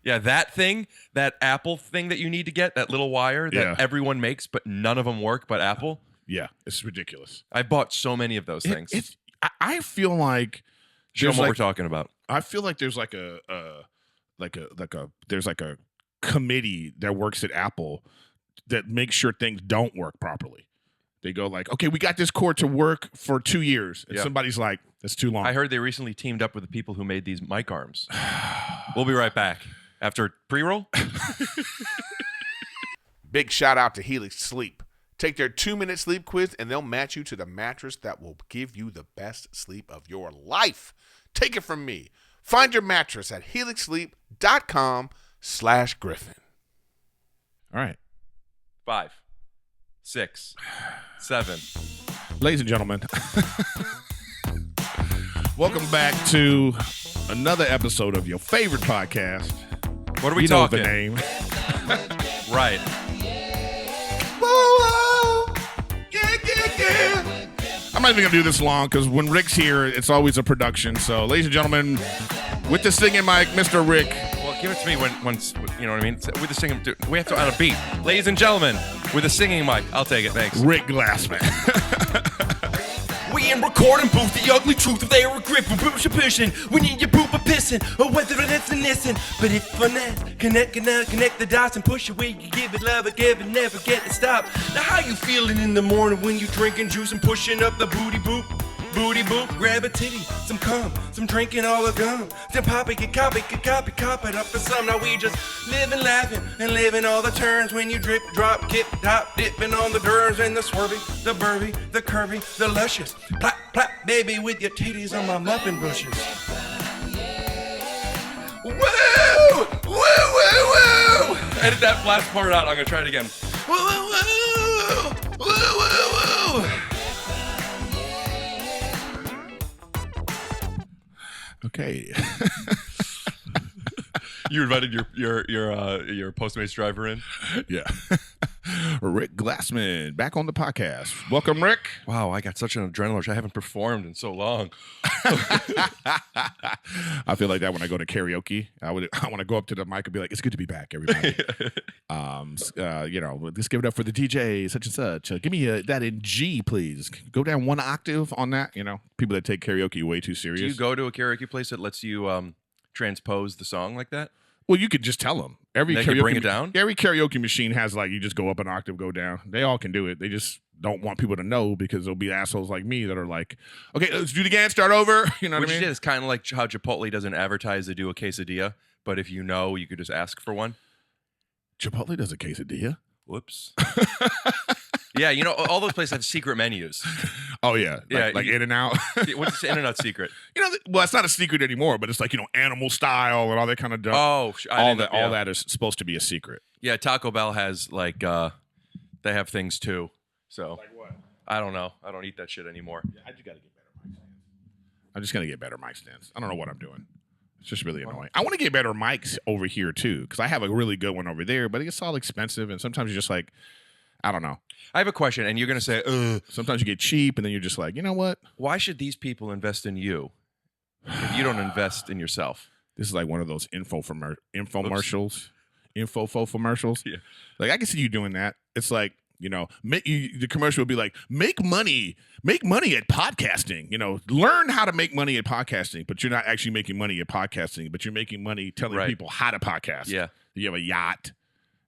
Yeah, that thing, that Apple thing that you need to get, that little wire that everyone makes, but none of them work but Apple. Yeah, it's ridiculous. I bought so many of those things. I feel like show them what we're talking about. I feel like there's like a committee that works at Apple that makes sure things don't work properly. They go like, okay, we got this cord to work for 2 years. And somebody's like, that's too long. I heard they recently teamed up with the people who made these mic arms. We'll be right back after pre-roll. Big shout out to Helix Sleep. Take their 2-minute sleep quiz and they'll match you to the mattress that will give you the best sleep of your life. Take it from me. Find your mattress at helixsleep.com/Griffin. All right. 5, 6, 7. Ladies and gentlemen, welcome back to another episode of your favorite podcast. What are we talking? You know the name. Right. Whoa, yeah. I'm not even going to do this long because when Rick's here, it's always a production. So, ladies and gentlemen, with the singing mic, Mr. Rick. Well, give it to me when you know what I mean? With the singing, we have to on a beat. Ladies and gentlemen, with the singing mic. I'll take it, thanks. Rick Glassman. We in recording booth, the ugly truth of Erik Griffin, pushing. We need your poop or pissing, or whether it's an listen. But if finesse, connect the dots and push away. You give it love, give it, never get to stop. Now how you feeling in the morning when you drinking juice and pushing up the booty boop? Booty boop, grab a titty, some cum, some drinking all the gum. Then pop it, get cop it up for some. Now we just living, laughing, and living all the turns when you drip, drop, kip, top, dipping on the derms and the swervy, the burvy, the curvy, the luscious. Plap, plap, baby, with your titties on my muffin bushes. Woo! Woo, woo, woo! Edit that last part out. I'm going to try it again. Woo, woo, woo! Woo, woo, woo! Okay. You invited your Postmates driver in? Yeah. Rick Glassman back on the podcast. Welcome, Rick. Wow, I got such an adrenaline rush. I haven't performed in so long. I feel like that when I go to karaoke. I want to go up to the mic and be like, "It's good to be back, everybody." Let's give it up for the DJ, such and such. Give me that in G, please. Go down one octave on that. You know, people that take karaoke way too serious. Do you go to a karaoke place that lets you transpose the song like that? Well, you could just tell them. They can bring it down? Every karaoke machine has like, you just go up an octave, go down. They all can do it. They just don't want people to know because there'll be assholes like me that are like, okay, let's do it again, start over. You know what I mean? It's kind of like how Chipotle doesn't advertise they do a quesadilla, but if you know, you could just ask for one. Chipotle does a quesadilla? Whoops. Yeah, you know, all those places have secret menus. Oh, yeah. Like In-N-Out. What's the In-N-Out secret? You know, well, it's not a secret anymore, but it's like, animal style and all that kind of stuff. Oh, all that is supposed to be a secret. Yeah, Taco Bell has, like, they have things, too. So, like what? I don't know. I don't eat that shit anymore. Yeah, I just got to get better mic stands. I'm just going to get better mic stands. I don't know what I'm doing. It's just really annoying. I want to get better mics over here, too, because I have a really good one over there, but it's all expensive, and sometimes you're just like, I don't know. I have a question, and you're going to say, ugh. Sometimes you get cheap, and then you're just like, you know what? Why should these people invest in you if you don't invest in yourself? This is like one of those infomercials. Yeah. Like, I can see you doing that. It's like, the commercial would be like, make money at podcasting. Learn how to make money at podcasting, but you're not actually making money at podcasting, but you're making money telling people how to podcast. Yeah. You have a yacht.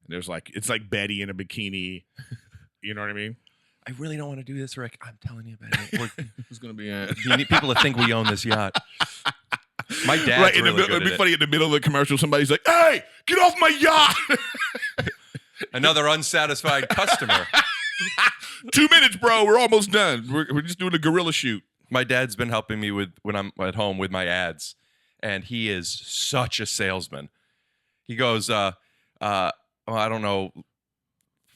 There's it's like Betty in a bikini. You know what I mean? I really don't want to do this, Rick. I'm telling you about it. Who's going to be You need people to think we own this yacht. My dad's right, really good it'd be at funny it. in the middle of the commercial, somebody's like, "Hey, get off my yacht!" Another unsatisfied customer. 2 minutes, bro. We're almost done. We're just doing a guerrilla shoot. My dad's been helping me when I'm at home with my ads, and he is such a salesman. He goes, I don't know.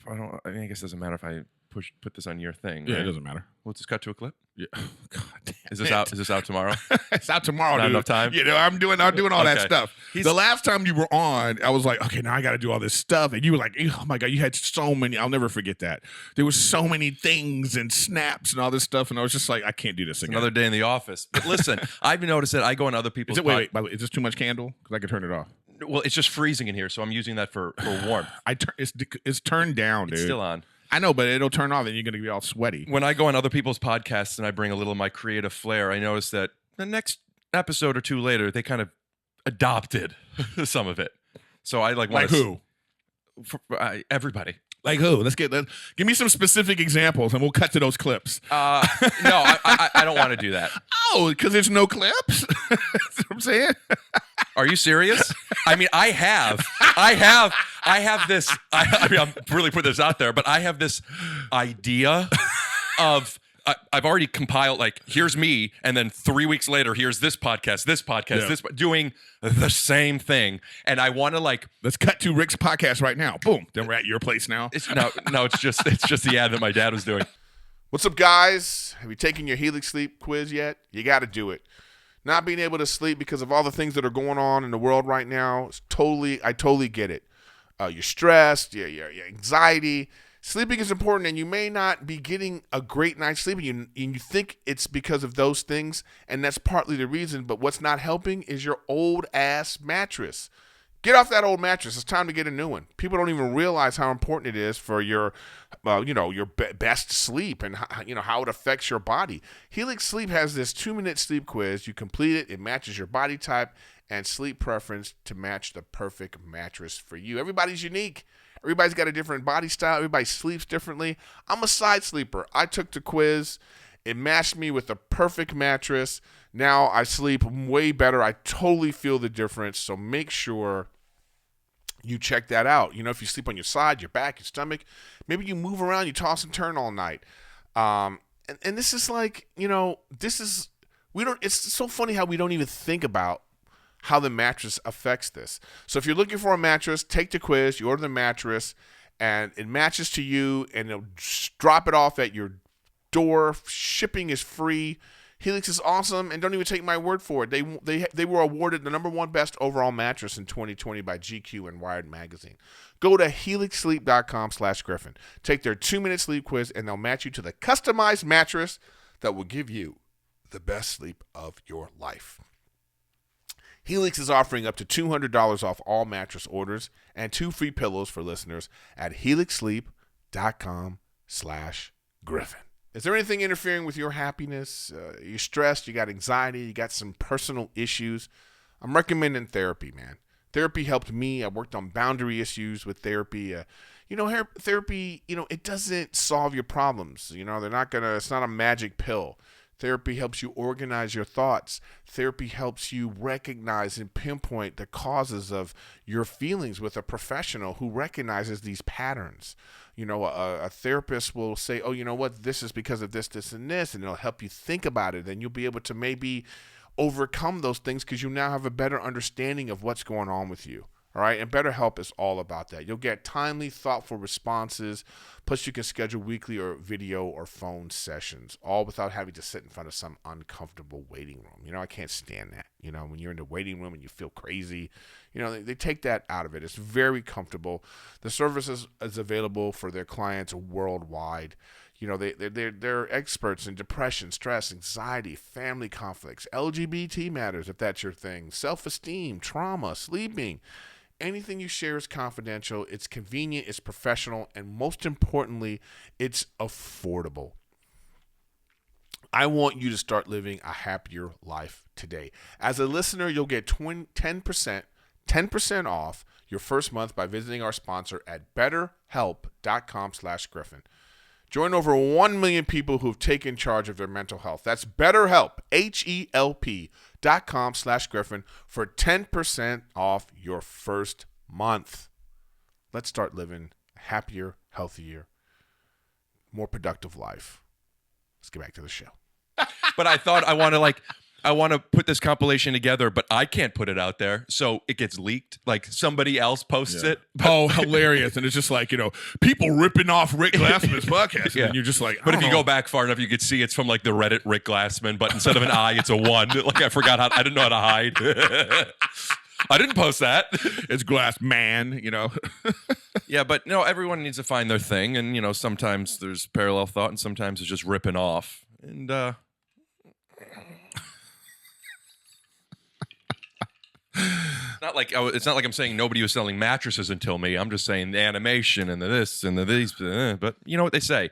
I mean, I guess it doesn't matter if I put this on your thing. Yeah, right? it doesn't matter. We'll just cut to a clip. Yeah. God damn. Is this out tomorrow? It's out tomorrow, Not dude. enough time? I'm doing all that Okay. stuff. The last time you were on, I was like, okay, now I got to do all this stuff. And you were like, oh my God, you had so many. I'll never forget that. There was so many things and snaps and all this stuff. And I was just like, I can't do this again. Another day in the office. But listen, I've noticed that I go on other people's Wait, by the way, is this too much candle? Because I could turn it off. Well, it's just freezing in here, so I'm using that for warmth. It's turned down, dude. It's still on. I know, but it'll turn off and you're going to be all sweaty. When I go on other people's podcasts and I bring a little of my creative flair, I notice that the next episode or two later, they kind of adopted some of it. So I like who? Everybody. Like who? Give me some specific examples and we'll cut to those clips. No, I don't want to do that. Oh, because there's no clips? That's what I'm saying. Are you serious? I mean, I have this. I mean, I'm really putting this out there, but I have this idea of. I've already compiled, like, here's me, and then 3 weeks later, here's this podcast, doing the same thing. And I want to, like... Let's cut to Rick's podcast right now. Boom. Then we're at your place now. It's just the ad that my dad was doing. What's up, guys? Have you taken your Helix Sleep quiz yet? You got to do it. Not being able to sleep because of all the things that are going on in the world right now, I totally get it. You're stressed, your anxiety... Sleeping is important, and you may not be getting a great night's sleep, and you think it's because of those things, and that's partly the reason, but what's not helping is your old-ass mattress. Get off that old mattress. It's time to get a new one. People don't even realize how important it is for your best sleep and how it affects your body. Helix Sleep has this 2-minute sleep quiz. You complete it. It matches your body type and sleep preference to match the perfect mattress for you. Everybody's unique. Everybody's got a different body style. Everybody sleeps differently. I'm a side sleeper. I took the quiz. It matched me with the perfect mattress. Now I sleep way better. I totally feel the difference. So make sure you check that out. If you sleep on your side, your back, your stomach, maybe you move around, you toss and turn all night. And this is like, it's so funny how we don't even think about how the mattress affects this. So if you're looking for a mattress, take the quiz, you order the mattress, and it matches to you, and they'll drop it off at your door. Shipping is free. Helix is awesome, and don't even take my word for it. They were awarded the #1 best overall mattress in 2020 by GQ and Wired Magazine. Go to helixsleep.com/Griffin. Take their 2-minute sleep quiz, and they'll match you to the customized mattress that will give you the best sleep of your life. Helix is offering up to $200 off all mattress orders and 2 free pillows for listeners at helixsleep.com/Griffin. Is there anything interfering with your happiness? You're stressed, you got anxiety, you got some personal issues? I'm recommending therapy, man. Therapy helped me. I worked on boundary issues with therapy. Therapy, it doesn't solve your problems. It's not a magic pill. Therapy helps you organize your thoughts. Therapy helps you recognize and pinpoint the causes of your feelings with a professional who recognizes these patterns. A therapist will say, oh, you know what, this is because of this, this, and this, and it'll help you think about it. Then you'll be able to maybe overcome those things because you now have a better understanding of what's going on with you. All right, and BetterHelp is all about that. You'll get timely, thoughtful responses. Plus, you can schedule weekly or video or phone sessions, all without having to sit in front of some uncomfortable waiting room. I can't stand that. When you're in the waiting room and you feel crazy, they take that out of it. It's very comfortable. The service is available for their clients worldwide. They're experts in depression, stress, anxiety, family conflicts, LGBT matters, if that's your thing, self-esteem, trauma, sleeping. Anything you share is confidential, it's convenient, it's professional, and most importantly, it's affordable. I want you to start living a happier life today. As a listener, you'll get 10% off your first month by visiting our sponsor at betterhelp.com/Griffin. Join over 1 million people who've taken charge of their mental health. That's BetterHelp, HELP.com/Griffin for 10% off your first month. Let's start living a happier, healthier, more productive life. Let's get back to the show. But I thought I want to put this compilation together, but I can't put it out there, so it gets leaked. Like somebody else posts it. Oh, hilarious! And it's just like people ripping off Rick Glassman's podcast, and you're just like. But if you go back far enough, you could see it's from like the Reddit Rick Glassman, but instead of an I, it's a 1. Like I didn't know how to hide. I didn't post that. It's Glassman, Yeah, but everyone needs to find their thing, and sometimes there's parallel thought, and sometimes it's just ripping off, and. it's not like I'm saying nobody was selling mattresses until me. I'm just saying the animation and the this and the these. But you know what they say.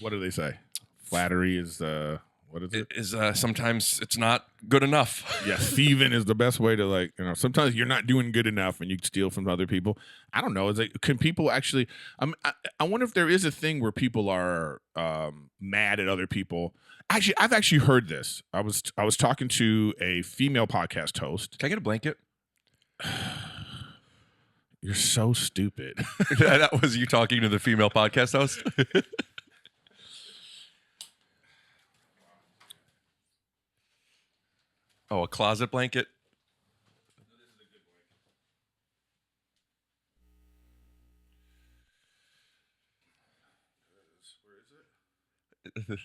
What do they say? Flattery is what is it? Is sometimes it's not good enough. Yeah, thieving is the best way to, like, sometimes you're not doing good enough and you steal from other people. I don't know. Can people actually? I wonder if there is a thing where people are mad at other people. Actually, I've actually heard this. I was talking to a female podcast host. Can I get a blanket? You're so stupid. That was you talking to the female podcast host? Oh, a closet blanket? Where is it?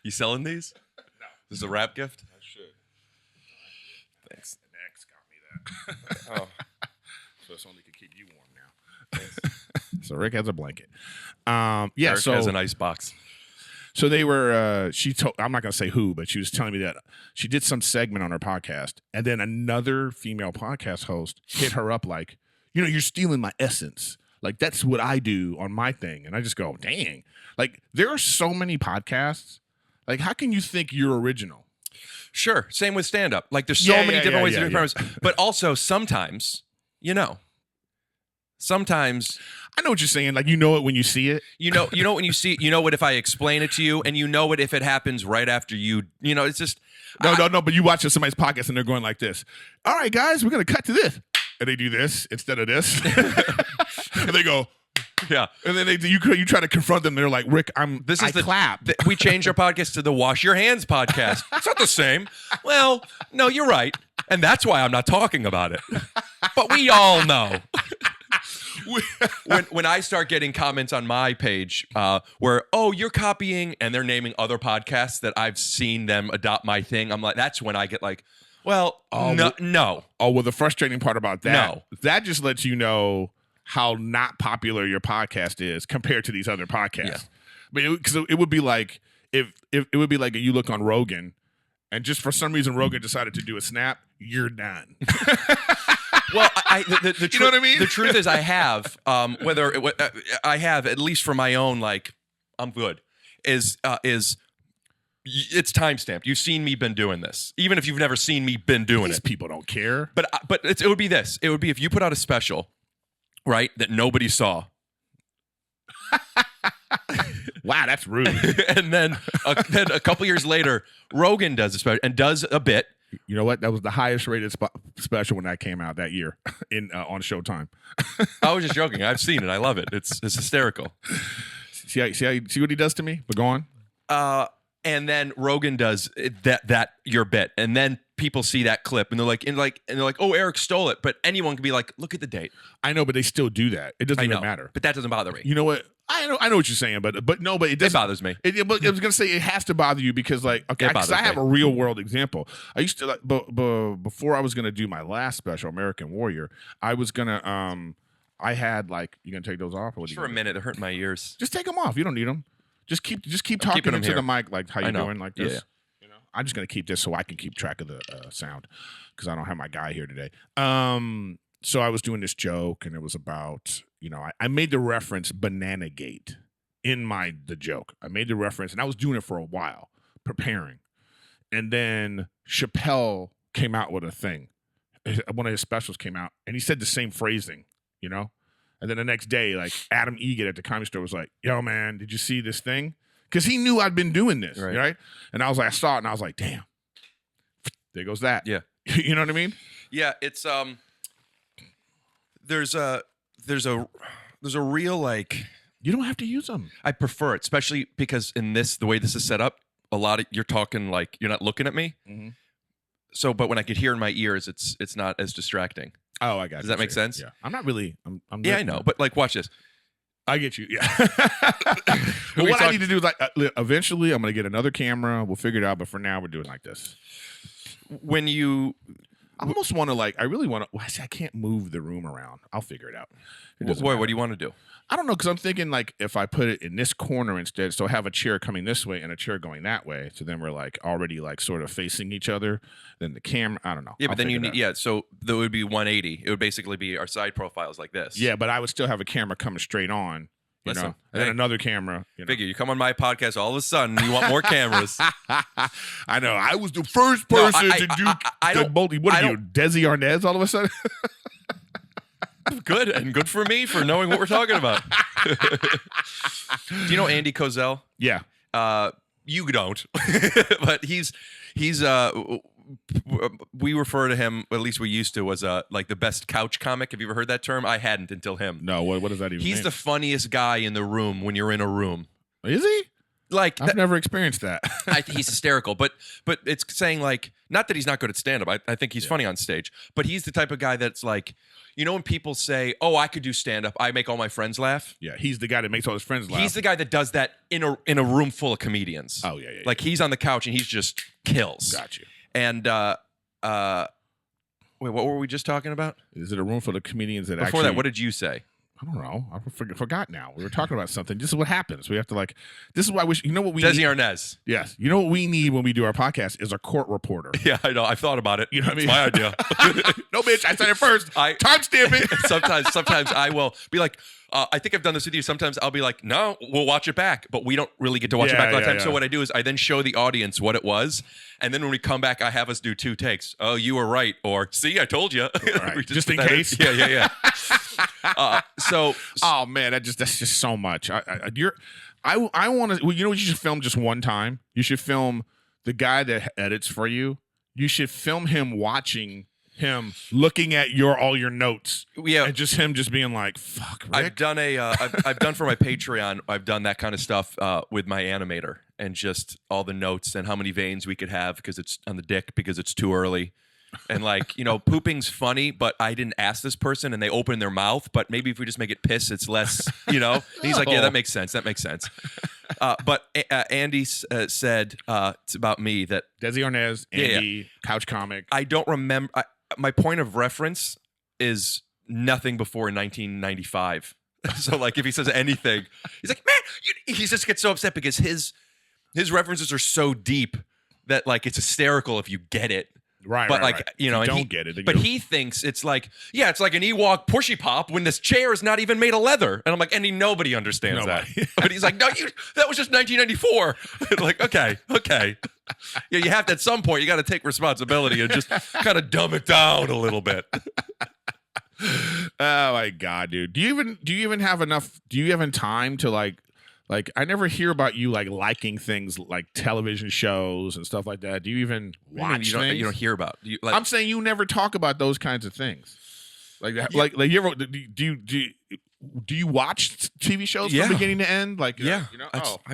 You selling these? No. This is a wrap gift? I should. Thanks. An ex got me that. Oh. So it's only to keep you warm now. So Rick has a blanket. Yeah. Eric so has an ice box. So they were. She told. I'm not gonna say who, but she was telling me that she did some segment on her podcast, and then another female podcast host hit her up like, you're stealing my essence. Like, that's what I do on my thing, and I just go, dang. Like, there are so many podcasts. Like, how can you think you're original? Sure. Same with stand-up. Like, there's so many different ways to do premise. But also, sometimes, sometimes I know what you're saying. Like, you know it when you see it. You know when you see it. You know what if I explain it to you, and you know it if it happens right after you. It's just no. But you watch somebody's podcast and they're going like this. All right, guys, we're gonna cut to this, and they do this instead of this, and they go. Yeah, and then you try to confront them. They're like, Rick, I clap. We changed our podcast to the Wash Your Hands podcast. It's not the same. Well, no, you're right, and that's why I'm not talking about it. But we all know. when I start getting comments on my page where, you're copying, and they're naming other podcasts that I've seen them adopt my thing, I'm like, that's when I get like, well, no. Oh, well, the frustrating part about that, No. that just lets you know how not popular your podcast is compared to these other podcasts. Yeah. Because it would be like if it would be like you look on Rogan, and just for some reason Rogan decided to do a snap, you're done. Well, the you know what I mean? The truth is, I have I have, at least for my own, like, I'm good. Is it's timestamped. You've seen me been doing this, even if you've never seen me been doing These it. people don't care. But it would be this. It would be if you put out a special, right, that nobody saw. Wow, that's rude. And then a couple years later, Rogan does a special and does a bit. You know what? That was the highest rated special when that came out that year on Showtime. I was just joking. I've seen it. I love it. It's hysterical. See what he does to me? But go on. And then Rogan does that your bit, and then people see that clip, and they're like, oh, Eric stole it. But anyone can be like, look at the date. I know, but they still do that. It doesn't even matter. But that doesn't bother me. You know what? I know what you're saying, but it doesn't. It bothers me. But I was gonna say it has to bother you because, like, okay, because I have a real world example. I used to, before I was gonna do my last special, American Warrior, I was gonna I had, like, you gonna take those off? Or what? Just for a minute, it hurt my ears. Just take them off. You don't need them. Just keep talking into the mic, like how you doing, like this. Yeah. I'm just gonna keep this so I can keep track of the sound because I don't have my guy here today. So I was doing this joke, and it was about, I made the reference Banana Gate in the joke. I made the reference, and I was doing it for a while, preparing. And then Chappelle came out with a thing. One of his specials came out, and he said the same phrasing, And then the next day, like, Adam Egan at the Comedy Store was like, yo, man, did you see this thing? Because he knew I'd been doing this, right? And I saw it, and I was like, damn, there goes that. Yeah. You know what I mean? Yeah, it's there's a real, like, you don't have to use them. I prefer it, especially because the way this is set up, a lot of you're talking like you're not looking at me. Mm-hmm. So, but when I could hear in my ears, it's not as distracting. Oh, I got it. Does that make sense? Yeah. I'm not really. I'm yeah, I know. But, like, watch this. I get you. Yeah. But what I need to do is, like, eventually I'm going to get another camera. We'll figure it out. But for now, we're doing like this. When you I almost want to I really want to. Well, I can't move the room around. I'll figure it out. Boy, what do you want to do? I don't know, because I'm thinking if I put it in this corner instead, so I have a chair coming this way and a chair going that way, so then we're already sort of facing each other. Then the camera, I don't know. Yeah, but then you need so there would be 180. It would basically be our side profiles like this. Yeah, but I would still have a camera coming straight on. You know, and then another camera. Figure you come on my podcast, all of a sudden you want more cameras. I know. I was the first person to do the multi. What are you, Desi Arnaz? All of a sudden. Good, and good for me for knowing what we're talking about. Do you know Andy Kozel? Yeah. You don't, but he's we refer to him, at least we used to, as the best couch comic. Have you ever heard that term? I hadn't until him. No, what does that even mean? He's the funniest guy in the room when you're in a room. Is he? I've never experienced that. He's hysterical, but it's saying not that he's not good at stand-up. I think he's funny on stage, but he's the type of guy that's when people say, "Oh, I could do stand-up. I make all my friends laugh." Yeah, he's the guy that makes all his friends laugh. He's the guy that does that in a room full of comedians. Oh yeah. He's on the couch and he's just kills. Got you. And wait, what were we just talking about? Is it a room full of comedians that Before that, what did you say? I don't know. I forgot now. We were talking about something. This is what happens. We have to this is why you know what we Desi need? Arnaz. Yes. You know what we need when we do our podcast is a court reporter. Yeah, I know. I've thought about it. You know what I mean? It's my idea. No, bitch. I said it first. Timestamp it. Sometimes I will be I think I've done this with you. Sometimes I'll be no, we'll watch it back, but we don't really get to watch it back a lot of times. So what I do is I then show the audience what it was, and then when we come back, I have us do 2 takes. Oh, you were right, or see, I told you. Right. just in case. Yeah. Oh man, that's just so much. I want to. Well, you know what? You should film just one time. You should film the guy that edits for you. You should film him watching him looking at all your notes. Yeah, and just him just being fuck, Rick. I've done I've done for my Patreon. I've done that kind of stuff with my animator and just all the notes and how many veins we could have because it's on the dick because it's too early. And pooping's funny, but I didn't ask this person and they open their mouth. But maybe if we just make it piss, it's less, And he's yeah, that makes sense. But Andy said it's about me that Desi Arnaz, Andy, couch comic. I don't remember. My point of reference is nothing before 1995. So if he says anything, he's man, he just gets so upset because his references are so deep that it's hysterical if you get it. Right, but right. You know, don't get it. But he thinks it's it's like an Ewok pushy pop when this chair is not even made of leather, and I'm Andy, nobody understands that. But he's no, that was just 1994. Okay. Yeah, you have to at some point. You got to take responsibility and just kind of dumb it down a little bit. Oh my god, dude! Do you even have enough? Do you have time to I never hear about you liking things like television shows and stuff like that. Do you even watch things? You don't hear about. I'm saying you never talk about those kinds of things. You ever do you watch TV shows from beginning to end? I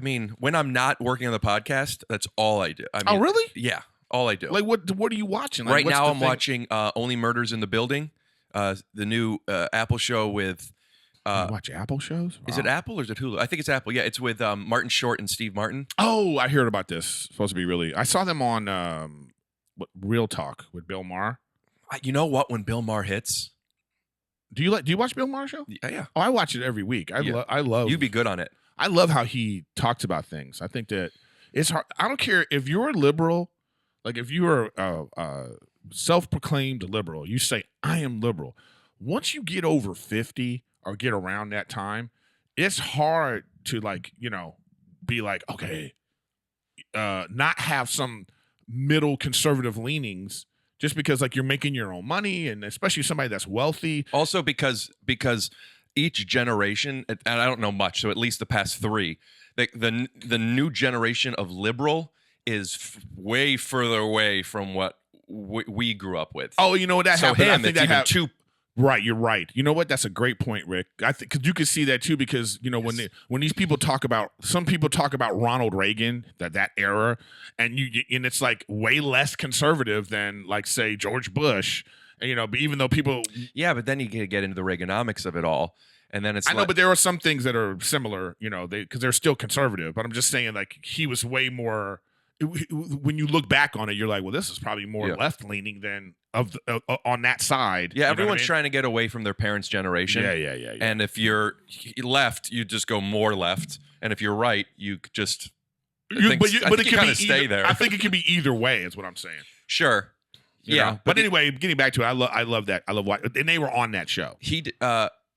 mean, when I'm not working on the podcast, that's all I do. I mean, oh, really? Yeah, all I do. What are you watching? Right now, I'm watching Only Murders in the Building, the new Apple show with. You watch Apple shows? Wow. Is it Apple or is it Hulu? I think it's Apple. Yeah, it's with Martin Short and Steve Martin. Oh, I heard about this. It's supposed to be really. I saw them on Real Talk with Bill Maher. You know what? When Bill Maher hits, do you watch Bill Maher's show? Yeah. Oh, I watch it every week. I love. You'd be good on it. I love how he talks about things. I think that it's hard. I don't care if you're a liberal, if you are a self-proclaimed liberal, you say I am liberal. Once you get over 50. Or get around that time, it's hard to be okay, not have some middle conservative leanings just because you're making your own money, and especially somebody that's wealthy. Also because each generation, and I don't know much, so at least the past 3, the new generation of liberal is way further away from what we grew up with. Oh, you know what that so happened? Him, I think it's even too. Right, you're right. You know what? That's a great point, Rick. I think because you can see that too. Because when these people talk about, some people talk about Ronald Reagan, that era, and it's way less conservative than say George Bush. And, but even though people, but then you get into the Reaganomics of it all, and then it's. I know, but there are some things that are similar. Because they're still conservative. But I'm just saying, he was way more when you look back on it, you're like, well, this is probably more Yeah. left leaning than on that side. Yeah, You know everyone's what I mean? trying to get away from their parents' generation. Yeah. And if you're left, you just go more left, and if you're right, you just But it can kind be of stay either, there. I think it can be either way. Is what I'm saying. Sure. You Yeah, know? But anyway, getting back to it, I love that. I love what, and they were on that show.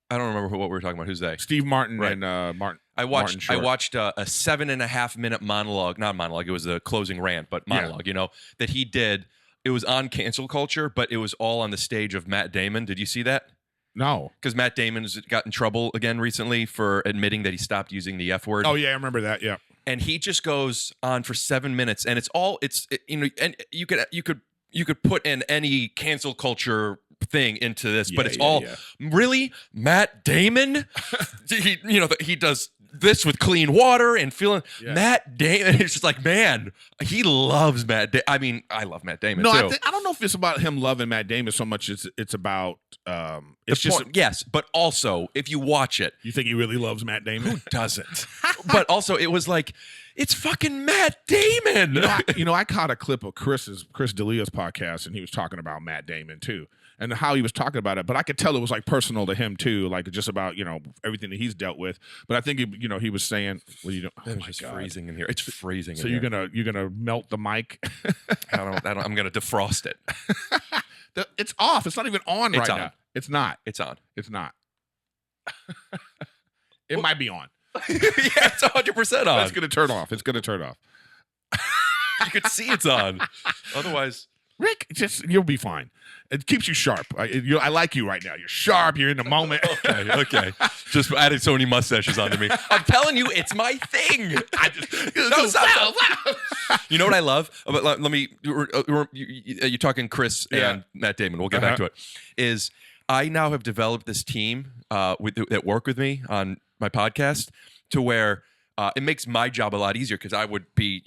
I don't remember what we were talking about. Who's they? Steve Martin Right. and Martin. I Martin watched Short. a 7.5 minute monologue, not monologue, it was a closing rant, but monologue, that he did. It was on cancel culture, but it was all on the stage of Matt Damon. Did you see that? No. Because Matt Damon's got in trouble again recently for admitting that he stopped using the F word. Oh yeah, I remember that. Yeah. And he just goes on for 7 minutes, and and you could put in any cancel culture thing into this, but it's really Matt Damon. He does this with clean water and feeling Matt Damon. It's just like, man, he loves Matt. I mean, I love Matt Damon No, too. I don't know if it's about him loving Matt Damon so much. It's about it's just yes, but also if you watch it, you think he really loves Matt Damon. who doesn't? But also, it was like, it's fucking Matt Damon. I caught a clip of Chris D'Elia's podcast, and he was talking about Matt Damon too, and how he was talking about it. But I could tell it was like personal to him too, like just about everything that he's dealt with. But I think he was saying, "Well, you know, oh my It's God. freezing in here. It's freezing. So in you're here. gonna melt the mic? I'm gonna defrost it. It's off. It's not even on It's right on. now. It's not. It's on. It's not. It might be on. Yeah, it's 100% on. It's gonna turn off. It's gonna turn off. You could see it's on. Otherwise, Rick, you'll be fine. It keeps you sharp. I like you right now. You're sharp. You're in the moment. okay. Just added so many mustaches onto me. I'm telling you, it's my thing. You know what I love? Let me. You're talking Chris and Matt Damon. We'll get back to it. Is I now have developed this team that work with me on my podcast to where it makes my job a lot easier because I would be,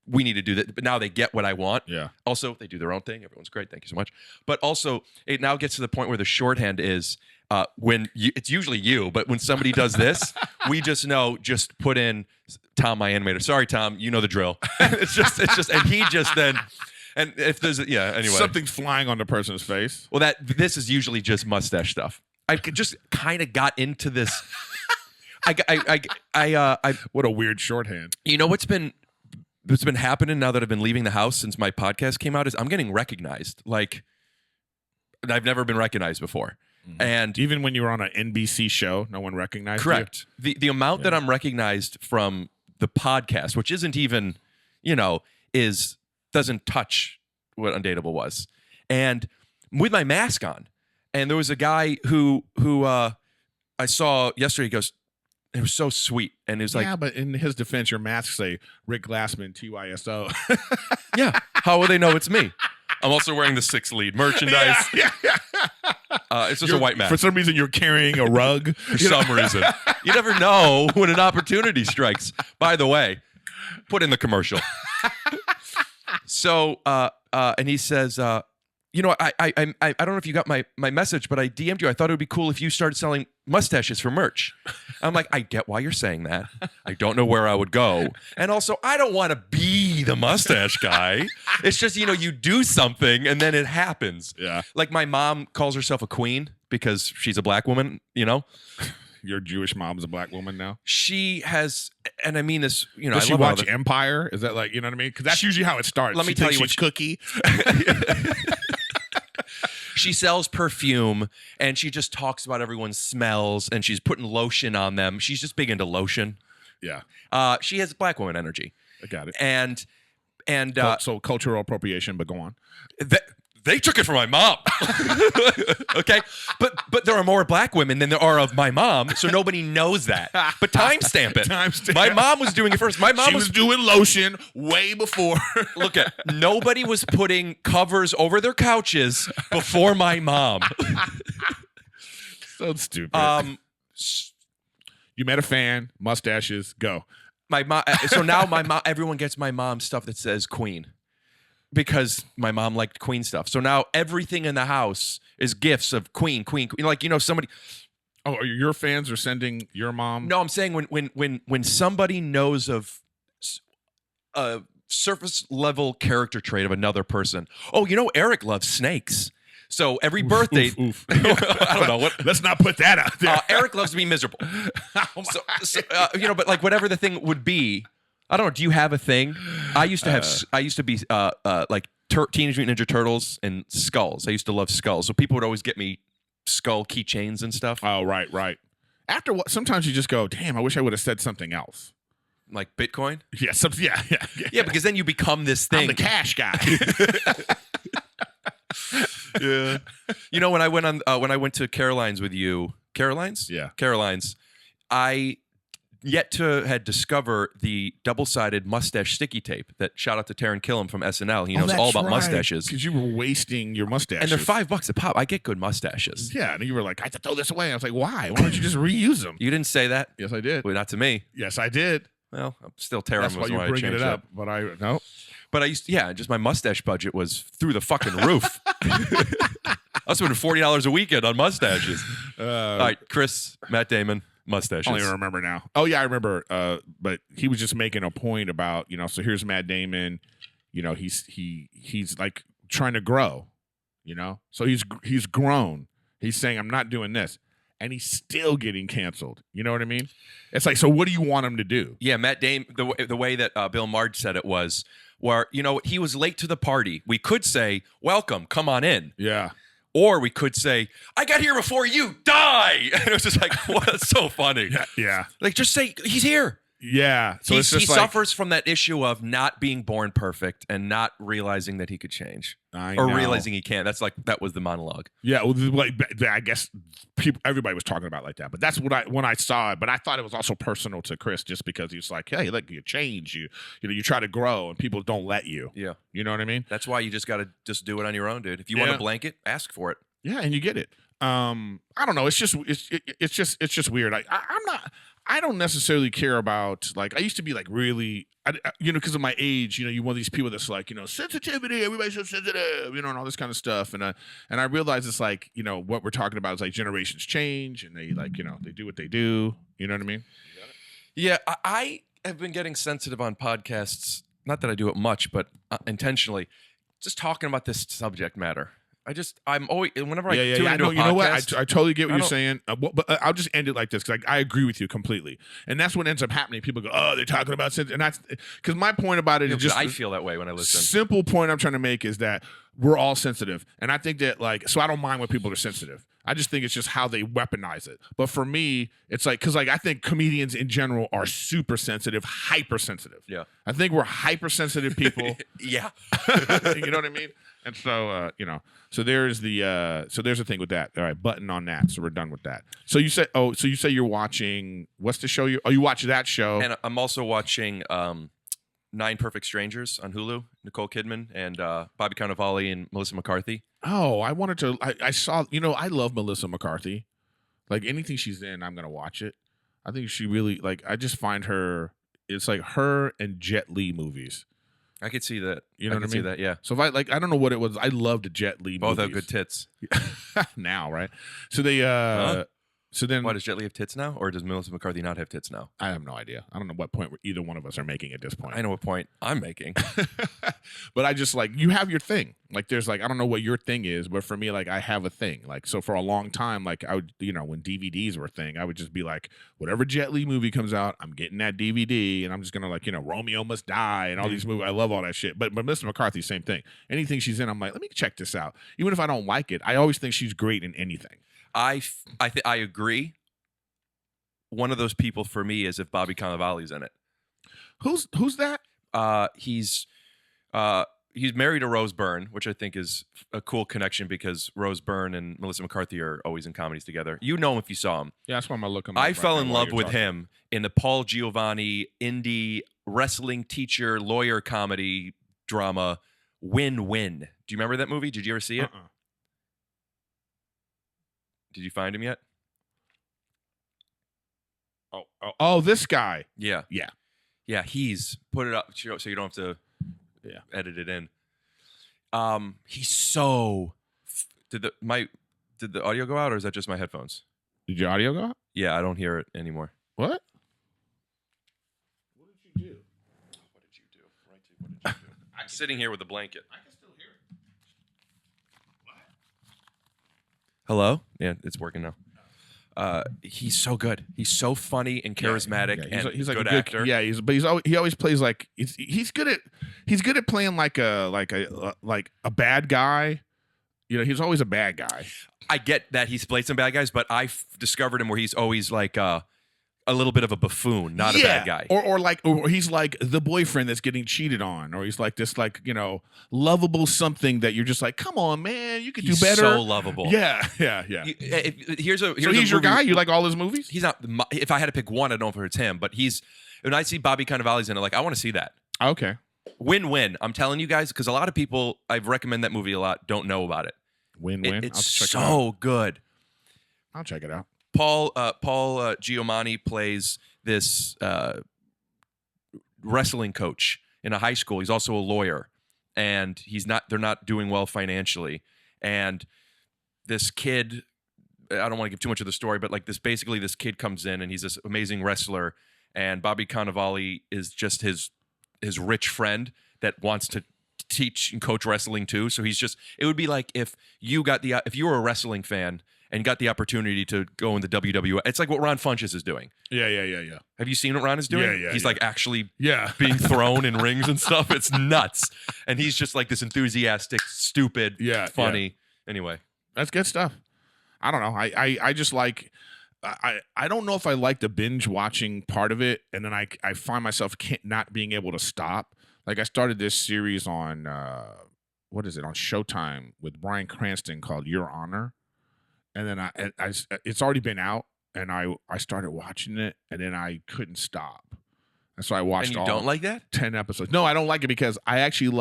we need to do that. But now they get what I want. Yeah. Also, they do their own thing. Everyone's great. Thank you so much. But also, it now gets to the point where the shorthand is it's usually you, but when somebody does this, we just know, just put in Tom, my animator. Sorry, Tom, you know the drill. it's just, and he just then, and if there's, anyway. Something's flying on the person's face. Well, this is usually just mustache stuff. I just kind of got into this. What a weird shorthand. You know what's been happening now that I've been leaving the house since my podcast came out is I'm getting recognized. Like, I've never been recognized before. Mm-hmm. And even when you were on an NBC show, no one recognized correct. you? The amount that I'm recognized from the podcast, which isn't even, doesn't touch what Undateable was. And with my mask on. And there was a guy who I saw yesterday. He goes, it was so sweet. And it was like, yeah, but in his defense, your masks say Rick Glassman, TYSO. yeah, how will they know it's me? I'm also wearing the 6 lead merchandise. Yeah. It's just a white mask. For some reason, you're carrying a rug. For some reason. You never know when an opportunity strikes. By the way, put in the commercial. So, and he says, I don't know if you got my message, but I DM'd you. I thought it would be cool if you started selling mustaches for merch. I'm like, I get why you're saying that. I don't know where I would go. And also, I don't want to be the mustache guy. It's just, you do something and then it happens. Yeah. Like my mom calls herself a queen because she's a black woman, Your Jewish mom's a black woman now? She has, and I mean this, Does she watch Empire? Is that like, you know what I mean? Because that's usually how it starts. Let me tell you what Cookie. She sells perfume and she just talks about everyone's smells and she's putting lotion on them. She's just big into lotion. Yeah. She has black woman energy. I got it. And so cultural appropriation, but go on. They took it from my mom. Okay. But there are more black women than there are of my mom, so nobody knows that. But timestamp it. Timestamp. My mom was doing it first. My mom She was doing lotion way before. Look at nobody was putting covers over their couches before my mom. So stupid. You met a fan, mustaches, go. My mom. So now my mom. Everyone gets my mom stuff that says Queen. Because my mom liked Queen stuff. So now everything in the house is gifts of Queen. Like, somebody. Oh, your fans are sending your mom? No, I'm saying when somebody knows of a surface level character trait of another person. Oh, Eric loves snakes. So every birthday, I don't know what. Let's not put that out there. Eric loves to be miserable. But like whatever the thing would be, I don't know. Do you have a thing? I used to be like Teenage Mutant Ninja Turtles and skulls. I used to love skulls. So people would always get me skull keychains and stuff. Oh, right. After what? Sometimes you just go, damn, I wish I would have said something else. Like Bitcoin? Yeah, Yeah, because then you become this thing. I'm the cash guy. Yeah. When I went to Caroline's with you, Caroline's? Yeah. Caroline's, I yet to had discover the double-sided mustache sticky tape that shout out to Taron Killam from SNL. He knows all about mustaches. Because you were wasting your mustaches. And they're $5 a pop. I get good mustaches. Yeah, and you were like, I have to throw this away. I was like, why? Why don't you just reuse them? You didn't say that? Yes, I did. Well, not to me. Yes, I did. Well, I'm still Taron. That's why you're bringing it up. But no. But I used to, just my mustache budget was through the fucking roof. I was spending $40 a weekend on mustaches. All right, Chris, Matt Damon, mustaches. I don't even remember now. Oh, yeah, I remember. But he was just making a point about, so here's Matt Damon. He's like trying to grow, So he's grown. He's saying, I'm not doing this. And he's still getting canceled. You know what I mean? It's like, so what do you want him to do? Yeah, Matt Damon, the way that Bill Maher said it was, where, he was late to the party. We could say, welcome, come on in. Yeah. Or we could say, I got here before you, die. And it was just like, well, that's so funny. Yeah. Like, just say, he's here. Yeah. So he suffers from that issue of not being born perfect and not realizing that he could change. Realizing he can't. That was the monologue. Yeah. Well, I guess everybody was talking about it like that. But that's when I saw it. But I thought it was also personal to Chris just because he was like, hey, look, you change. You try to grow and people don't let you. Yeah. You know what I mean? That's why you just got to just do it on your own, dude. If you want a blanket, ask for it. Yeah. And you get it. I don't know. It's just weird. I don't necessarily care about, like, I used to be like really, because of my age, you want these people that's like, sensitivity, everybody's so sensitive, and all this kind of stuff. And I realize it's like, what we're talking about is like generations change and they like, they do what they do. You know what I mean? Yeah. I have been getting sensitive on podcasts. Not that I do it much, but intentionally, just talking about this subject matter. I'm always, whenever I tune into a podcast. You know what? I totally get what you're saying. But I'll just end it like this because I agree with you completely. And that's what ends up happening. People go, oh, they're talking about sense. And that's because my point about it is just. I feel that way when I listen. Simple point I'm trying to make is that we're all sensitive. And I think that, so I don't mind when people are sensitive. I just think it's just how they weaponize it. But for me, it's like, because I think comedians in general are super sensitive, hypersensitive. Yeah. I think we're hypersensitive people. Yeah. You know what I mean? And so, so there's the thing with that. All right, button on that. So we're done with that. So you say you're watching, what's the show you watch that show? And I'm also watching 9 Perfect Strangers on Hulu, Nicole Kidman and Bobby Cannavale and Melissa McCarthy. Oh, I saw, I love Melissa McCarthy. Like anything she's in, I'm going to watch it. I think she really, I just find her, it's like her and Jet Li movies. I could see that. You know what I mean? See that, yeah. So if I don't know what it was. I loved Jet Li Both movies. have good tits. Now, right? So they, So then, why does Jet Li have tits now, or does Melissa McCarthy not have tits now? I have no idea. I don't know what point either one of us are making at this point. I know what point I'm making. But I just you have your thing. There's I don't know what your thing is, but for me, I have a thing. So for a long time, I would, when DVDs were a thing, I would just be whatever Jet Li movie comes out, I'm getting that DVD, and I'm just gonna Romeo Must Die and all these movies. I love all that shit. But Melissa McCarthy, same thing. Anything she's in, I'm like, let me check this out. Even if I don't like it, I always think she's great in anything. I agree. One of those people for me is if Bobby Cannavale's in it. Who's that? He's married to Rose Byrne, which I think is a cool connection because Rose Byrne and Melissa McCarthy are always in comedies together. You know him if you saw him. Yeah, that's why I'm gonna look him. I fell in love with him in the Paul Giovanni indie wrestling teacher lawyer comedy drama Win Win. Do you remember that movie? Did you ever see it? Did you find him yet? Oh, this guy. Yeah. He's put it up so you don't have to edit it in. He's so. Did the audio go out, or is that just my headphones? Did your audio go out? Yeah, I don't hear it anymore. What? What did you do? I'm sitting here with a blanket. I can still hear it. What? Hello? Yeah, it's working now. He's so good. He's so funny and charismatic Yeah, and he's like good a good actor. Yeah, he always plays like he's good at playing like a bad guy. You know, he's always a bad guy. I get that he's played some bad guys, but I've discovered him where he's always like a little bit of a buffoon, not a bad guy. Or he's like the boyfriend that's getting cheated on, or he's like this lovable something that you're just like, come on, man, you could do better. So lovable. Yeah. Here's So he's your guy. You like all his movies? He's not. If I had to pick one, I don't know if it's him, but when I see Bobby Cannavale's in it, like I want to see that. Okay. Win-win. I'm telling you guys, because a lot of people I've recommend that movie a lot don't know about it. Win-win. It's so good. I'll check it out. Paul Giamatti plays this wrestling coach in a high school. He's also a lawyer, and they're not doing well financially. And this kid, I don't want to give too much of the story, but like this kid comes in and he's this amazing wrestler, and Bobby Cannavale is just his rich friend that wants to teach and coach wrestling too. So it would be like if you were a wrestling fan and got the opportunity to go in the WWE. It's like what Ron Funches is doing. Yeah. Have you seen what Ron is doing? Yeah. He's like actually Yeah. being thrown in rings and stuff. It's nuts. And he's just like this enthusiastic, stupid, funny. Anyway. That's good stuff. I don't know. I just like I don't know if I like the binge watching part of it, and then I find myself not being able to stop. Like I started this series on on Showtime with Bryan Cranston called Your Honor. And then I it's already been out, and I started watching it, and then I couldn't stop. And so I watched And you don't like that? 10 episodes. No, I don't like it because I actually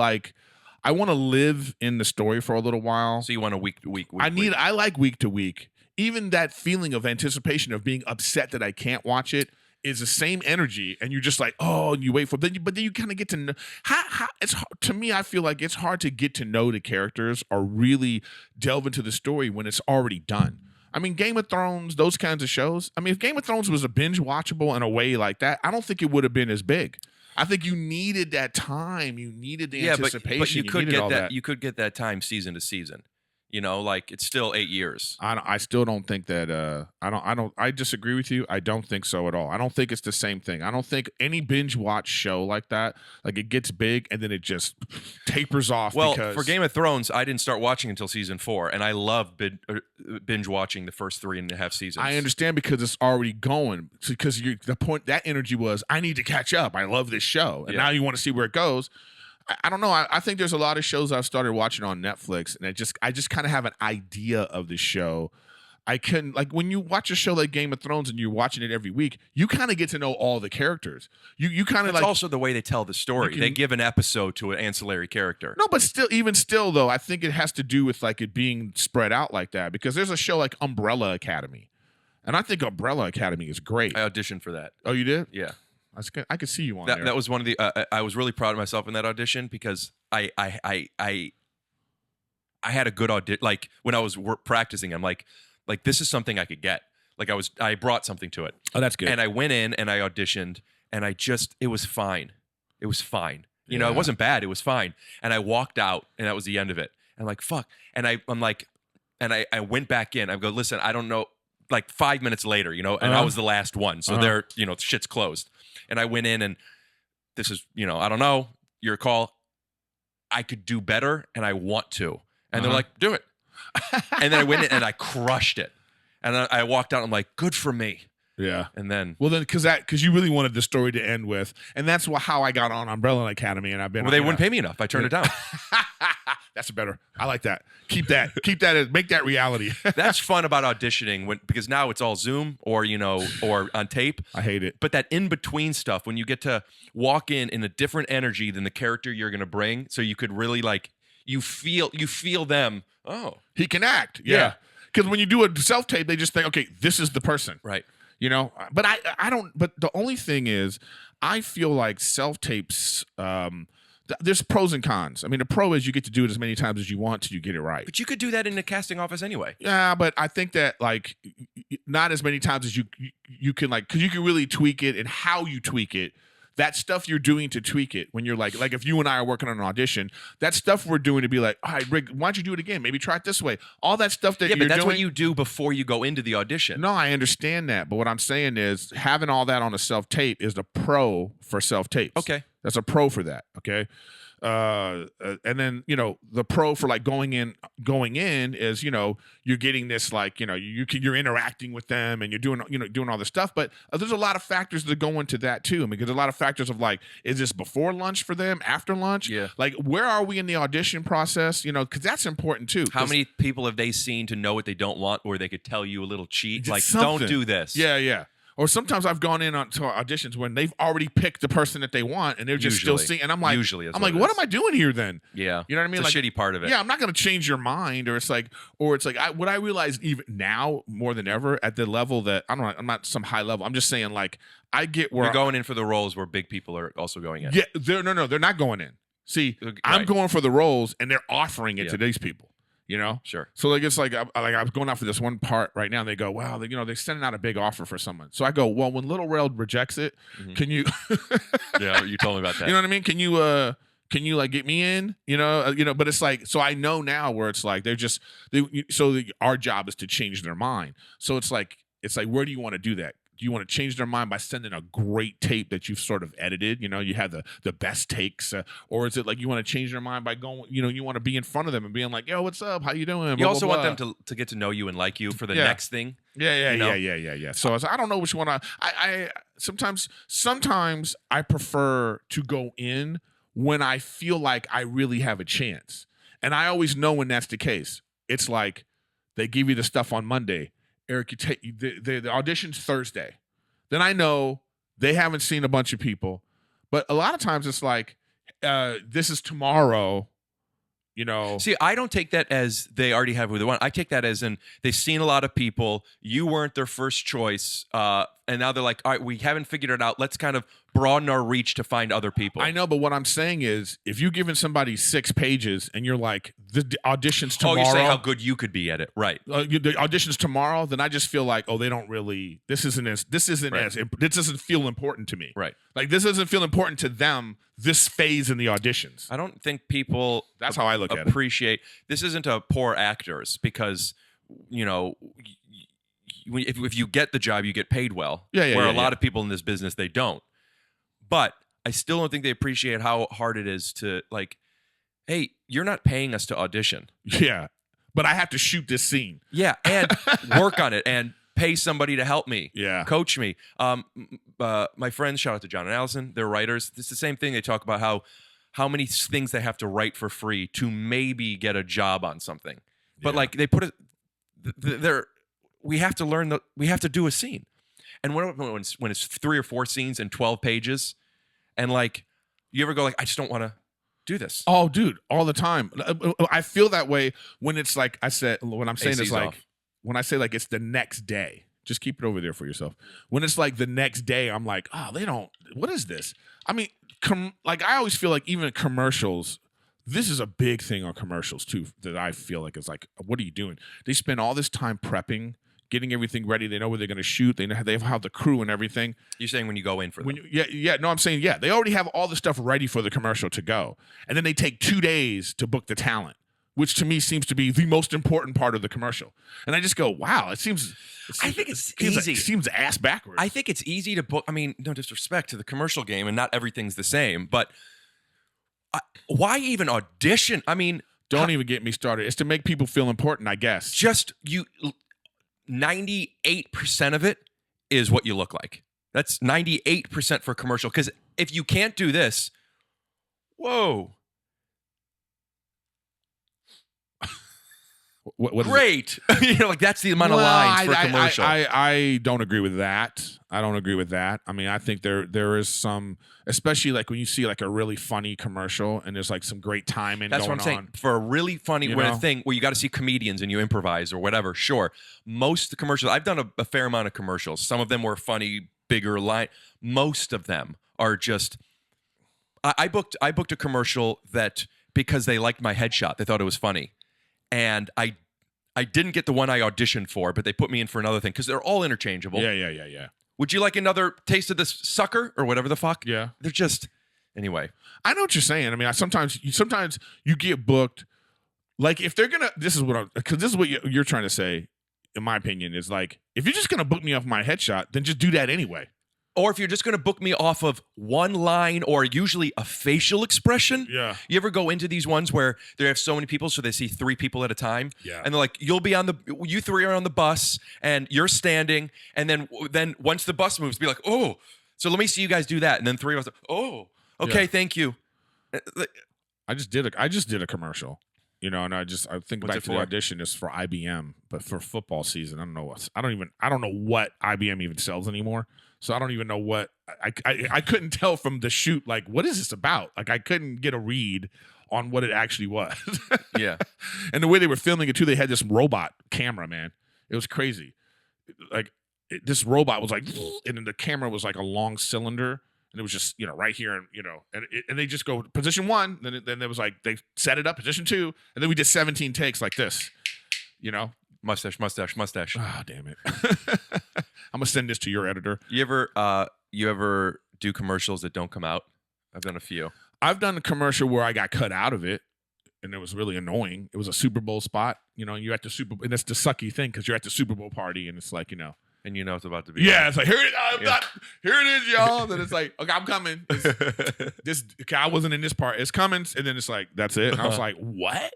I want to live in the story for a little while. So you want a week to week. I like week to week. Even that feeling of anticipation of being upset that I can't watch it is the same energy, and you're just like, oh, and you wait for it. But then you kind of get to know how it's to me. I feel like it's hard to get to know the characters or really delve into the story when it's already done. I mean, Game of Thrones, those kinds of shows. I mean, if Game of Thrones was a binge watchable in a way like that, I don't think it would have been as big. I think you needed that time. You needed the anticipation. But you could get that. You could get that time season to season. You know, like it's still 8 years. I still don't think that. I disagree with you. I don't think so at all. I don't think it's the same thing. I don't think any binge watch show like that, like it gets big and then it just tapers off. Well, because for Game of Thrones, I didn't start watching until season 4, and I love binge watching the first 3.5 seasons. I understand because it's already going. Because the point that energy was, I need to catch up. I love this show, and now you want to see where it goes. I don't know. I think there's a lot of shows I've started watching on Netflix, and I just kind of have an idea of the show. I can like when you watch a show like Game of Thrones and you're watching it every week, you kind of get to know all the characters. You kind of like also the way they tell the story. They give an episode to an ancillary character. No, but still though, I think it has to do with like it being spread out like that because there's a show like Umbrella Academy, and I think Umbrella Academy is great. I auditioned for that. Oh, you did? Yeah. I could see you on there. That was one of the. I was really proud of myself in that audition because I had a good audition. Like when I was practicing, I'm like this is something I could get. Like I brought something to it. Oh, that's good. And I went in and I auditioned, and it was fine. It was fine. You know, it wasn't bad. It was fine. And I walked out, and that was the end of it. And I'm like, fuck. And I'm like, and I went back in. I go, listen, I don't know. Like 5 minutes later, you know, and I was the last one. So they're, you know, shit's closed. And I went in and this is, you know, I don't know, your call. I could do better and I want to. And they're like, do it. And then I went in and I crushed it. And I walked out. I'm like, good for me. Yeah. And then, because you really wanted the story to end with, and that's how I got on Umbrella Academy, and I've been. Well, they wouldn't pay me enough. I turned it down. That's better. I like that. Keep that. Make that reality. That's fun about auditioning because now it's all Zoom or on tape. I hate it. But that in between stuff, when you get to walk in a different energy than the character you're going to bring, so you could really you feel them. Oh, he can act. Yeah. Because when you do a self tape, they just think, okay, this is the person. Right. You know, but I don't. But the only thing is, I feel like self tapes. There's pros and cons. I mean, the pro is you get to do it as many times as you want till you get it right. But you could do that in the casting office anyway. Yeah, but I think that not as many times as you can because you can really tweak it and how you tweak it. that stuff you're doing to tweak it when you're like if you and I are working on an audition, that stuff we're doing to be like, all right, Rick, why don't you do it again? Maybe try it this way. All that stuff that you're doing. Yeah, but that's what you do before you go into the audition. No, I understand that. But what I'm saying is having all that on a self-tape is the pro for self-tapes. Okay. That's a pro for that. Okay. And then, the pro for like going in is, you're getting this, like, you're interacting with them and you're doing all this stuff. But there's a lot of factors that go into that too. I mean, because a lot of factors of like, is this before lunch for them, after lunch? Yeah. Like, where are we in the audition process? Because that's important too. How many people have they seen to know what they don't want, or they could tell you a little cheat? Like, something. don't do this. Yeah, yeah. Or sometimes I've gone in to auditions when they've already picked the person that they want, and they're just still seeing. And I'm like, what am I doing here then? Yeah, you know what I mean? It's like, a shitty part of it. Yeah, I'm not going to change your mind, or it's like what I realize even now more than ever at the level that I'm not some high level. I'm just saying, like, I get where you're going in for the roles where big people are also going in. Yeah, they're not going in. See, Right. I'm going for the roles, and they're offering it to these people. Sure. So like it's like I was going out for this one part right now, and they go, wow, they're sending out a big offer for someone. So I go, well, when Little Rail rejects it, can you? Yeah, you told me about that. You know what I mean? Can you like get me in? But it's like, so I know now where it's like our job is to change their mind. So it's like where do you want to do that? Do you want to change their mind by sending a great tape that you've sort of edited? You have the best takes, or is it like you want to change their mind by going? You want to be in front of them and being like, "Yo, what's up? How you doing?" You also want them to get to know you and like you for the next thing. Yeah. So I don't know which one I sometimes I prefer to go in when I feel like I really have a chance, and I always know when that's the case. It's like they give you the stuff on Monday. Eric, you take the audition's Thursday. Then I know they haven't seen a bunch of people, but a lot of times it's like, this is tomorrow. See, I don't take that as they already have who they want. I take that as in they've seen a lot of people. You weren't their first choice, and now they're like, all right, we haven't figured it out. Let's kind of broaden our reach to find other people. I know, but what I'm saying is, if you're giving somebody 6 pages and you're like, the audition's tomorrow. Oh, you're saying how good you could be at it, right? The audition's tomorrow. Then I just feel like, they don't really. This doesn't feel important to me, right? Like this doesn't feel important to them. This phase in the auditions. I don't think people. That's how I look at it. Appreciate this isn't a poor actors because if you get the job, you get paid well. Yeah. Where a lot of people in this business they don't. But I still don't think they appreciate how hard it is to like, hey, you're not paying us to audition. Yeah, but I have to shoot this scene. Yeah, and work on it and pay somebody to help me. Yeah, coach me. My friends, shout out to John and Allison, they're writers. It's the same thing. They talk about how many things they have to write for free to maybe get a job on something. But like they put it, we have to learn we have to do a scene. And when it's 3 or 4 scenes and 12 pages, and like you ever go like, I just don't want to do this. Oh, dude, all the time. I feel that way when it's like when I'm saying AC's it's like off. When I say like it's the next day. Just keep it over there for yourself. When it's like the next day, I'm like, what is this? I mean, like I always feel like even commercials, this is a big thing on commercials too, that I feel like it's like, what are you doing? They spend all this time prepping, getting everything ready. They know where they're going to shoot. They have the crew and everything. You're saying when you go in for them. No, I'm saying, they already have all the stuff ready for the commercial to go. And then they take 2 days to book the talent, which to me seems to be the most important part of the commercial. And I just go, wow, I think it's easy. It seems ass backwards. I think it's easy to book. I mean, no disrespect to the commercial game, and not everything's the same, but why even audition? I mean, don't even get me started. It's to make people feel important, I guess. 98% of it is what you look like. That's 98% for commercial. Because if you can't do this, whoa. What great. Like that's the amount of lines for commercial. I don't agree with that. I mean, I think there is some, especially like when you see like a really funny commercial and there's like some great timing that's going what I'm saying. on. For a really funny thing where you got to see comedians and you improvise or whatever, sure. Most of the commercials, I've done a fair amount of commercials. Some of them were funny, bigger line. Most of them are just, I booked a commercial that because they liked my headshot, they thought it was funny. And I didn't get the one I auditioned for, but they put me in for another thing because they're all interchangeable. Yeah. Would you like another taste of this sucker or whatever the fuck? Yeah. They're just anyway. I know what you're saying. I mean, sometimes you get booked. Like if they're gonna, this is what you're trying to say. In my opinion, is like if you're just gonna book me off my headshot, then just do that anyway. Or if you're just going to book me off of one line or usually a facial expression. Yeah. You ever go into these ones where they have so many people so they see 3 people at a time? Yeah. And they're like, you 3 are on the bus and you're standing. And then once the bus moves, be like, oh, so let me see you guys do that. And then 3 of us, oh, okay, thank you. I just did a commercial, and I think What's back it to the for? audition is for IBM, but for football season. I don't know what IBM even sells anymore. So I don't even know what I couldn't tell from the shoot, like, what is this about? Like, I couldn't get a read on what it actually was. Yeah. And the way they were filming it too, they had this robot camera, man. It was crazy. Like this robot was like, and then the camera was like a long cylinder, and it was just right here, and they just go position 1, then it was like they set it up position 2, and then we did 17 takes like this, Mustache. Ah, damn it. I'm gonna send this to your editor. You ever do commercials that don't come out? I've done a few. I've done a commercial where I got cut out of it, and it was really annoying. It was a Super Bowl spot, and you're at the and that's the sucky thing because you're at the Super Bowl party, and it's like And you know it's about to be. yeah, it's like here it is, y'all. Then it's like, okay, I'm coming. Okay, I wasn't in this part. It's coming, and then it's like that's it. And I was like, what?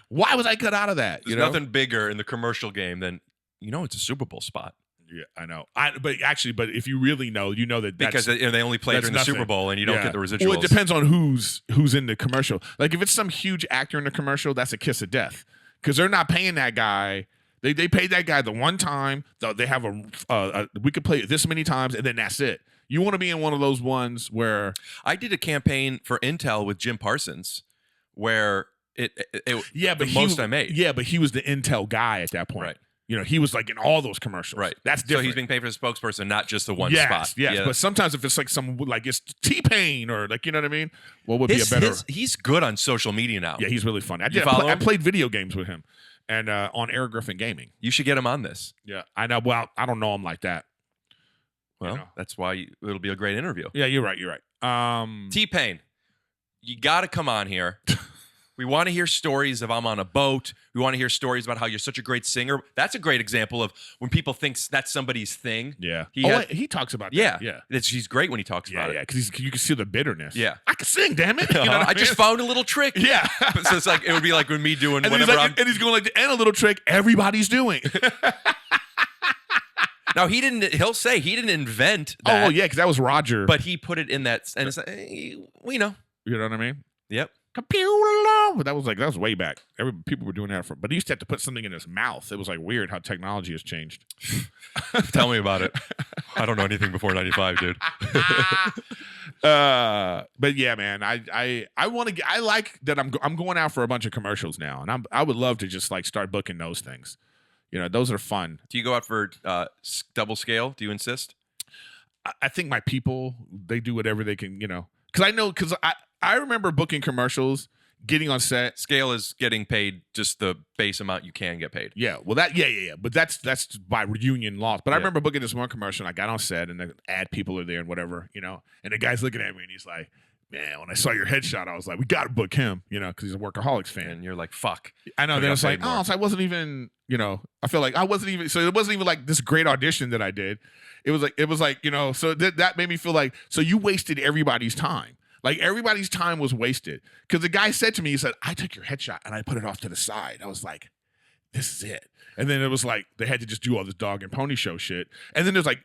Why was I cut out of that? There's nothing bigger in the commercial game than it's a Super Bowl spot. Yeah, I know. But if you really know, that Because they only play during the nothing. Super Bowl and you don't get the residuals. Well, it depends on who's in the commercial. Like if it's some huge actor in the commercial, that's a kiss of death because they're not paying that guy. They paid that guy the one time. They have we could play it this many times and then that's it. You want to be in one of those ones where I did a campaign for Intel with Jim Parsons, where but I made. Yeah, but he was the Intel guy at that point. Right. He was like in all those commercials. Right. That's different. So he's being paid for the spokesperson, not just the one yes, spot. Yes, Yeah. but sometimes if it's like it's T-Pain or like, you know what I mean? What would be a better... He's good on social media now. Yeah, he's really funny. I played video games with him and on Erik Griffin Gaming. You should get him on this. Yeah, I know. Well, I don't know him like that. Well, that's why it'll be a great interview. Yeah, you're right. T-Pain, you got to come on here. We want to hear stories of I'm on a boat. We want to hear stories about how you're such a great singer. That's a great example of when people think that's somebody's thing. Yeah. He talks about that. Yeah. Yeah. He's great when he talks about it. Yeah, because you can see the bitterness. Yeah. I can sing, damn it. You know I just found a little trick. Yeah. So it's like, it would be like with me doing and whatever and he's going like, and a little trick everybody's doing. Now, he'll say he didn't invent that. Oh, yeah, because that was Roger. But he put it in that, and it's like, we know. You know what I mean? Yep. Computer love. That was way back. People were doing that but he used to have to put something in his mouth. It was like weird how technology has changed. Tell me about it. I don't know anything before 95, dude. But yeah, man, I want to. I like that. I'm going out for a bunch of commercials now, and I would love to just like start booking those things. Those are fun. Do you go out for double scale? Do you insist? I think my people, they do whatever they can, because I remember booking commercials, getting on set. Scale is getting paid just the base amount you can get paid. Yeah, well, but that's by union laws. But I remember booking this one commercial, and I got on set, and the ad people are there and whatever, and the guy's looking at me, and he's like, man, when I saw your headshot, I was like, we got to book him, because he's a Workaholics fan. And you're like, fuck. I know. Then it's like, so I wasn't even, I feel like I wasn't even, so it wasn't even like this great audition that I did. It was like, so that made me feel like, so you wasted everybody's time. Like everybody's time was wasted. Because the guy said to me, he said, I took your headshot and I put it off to the side. I was like, this is it. And then it was like, they had to just do all this dog and pony show shit. And then there's like,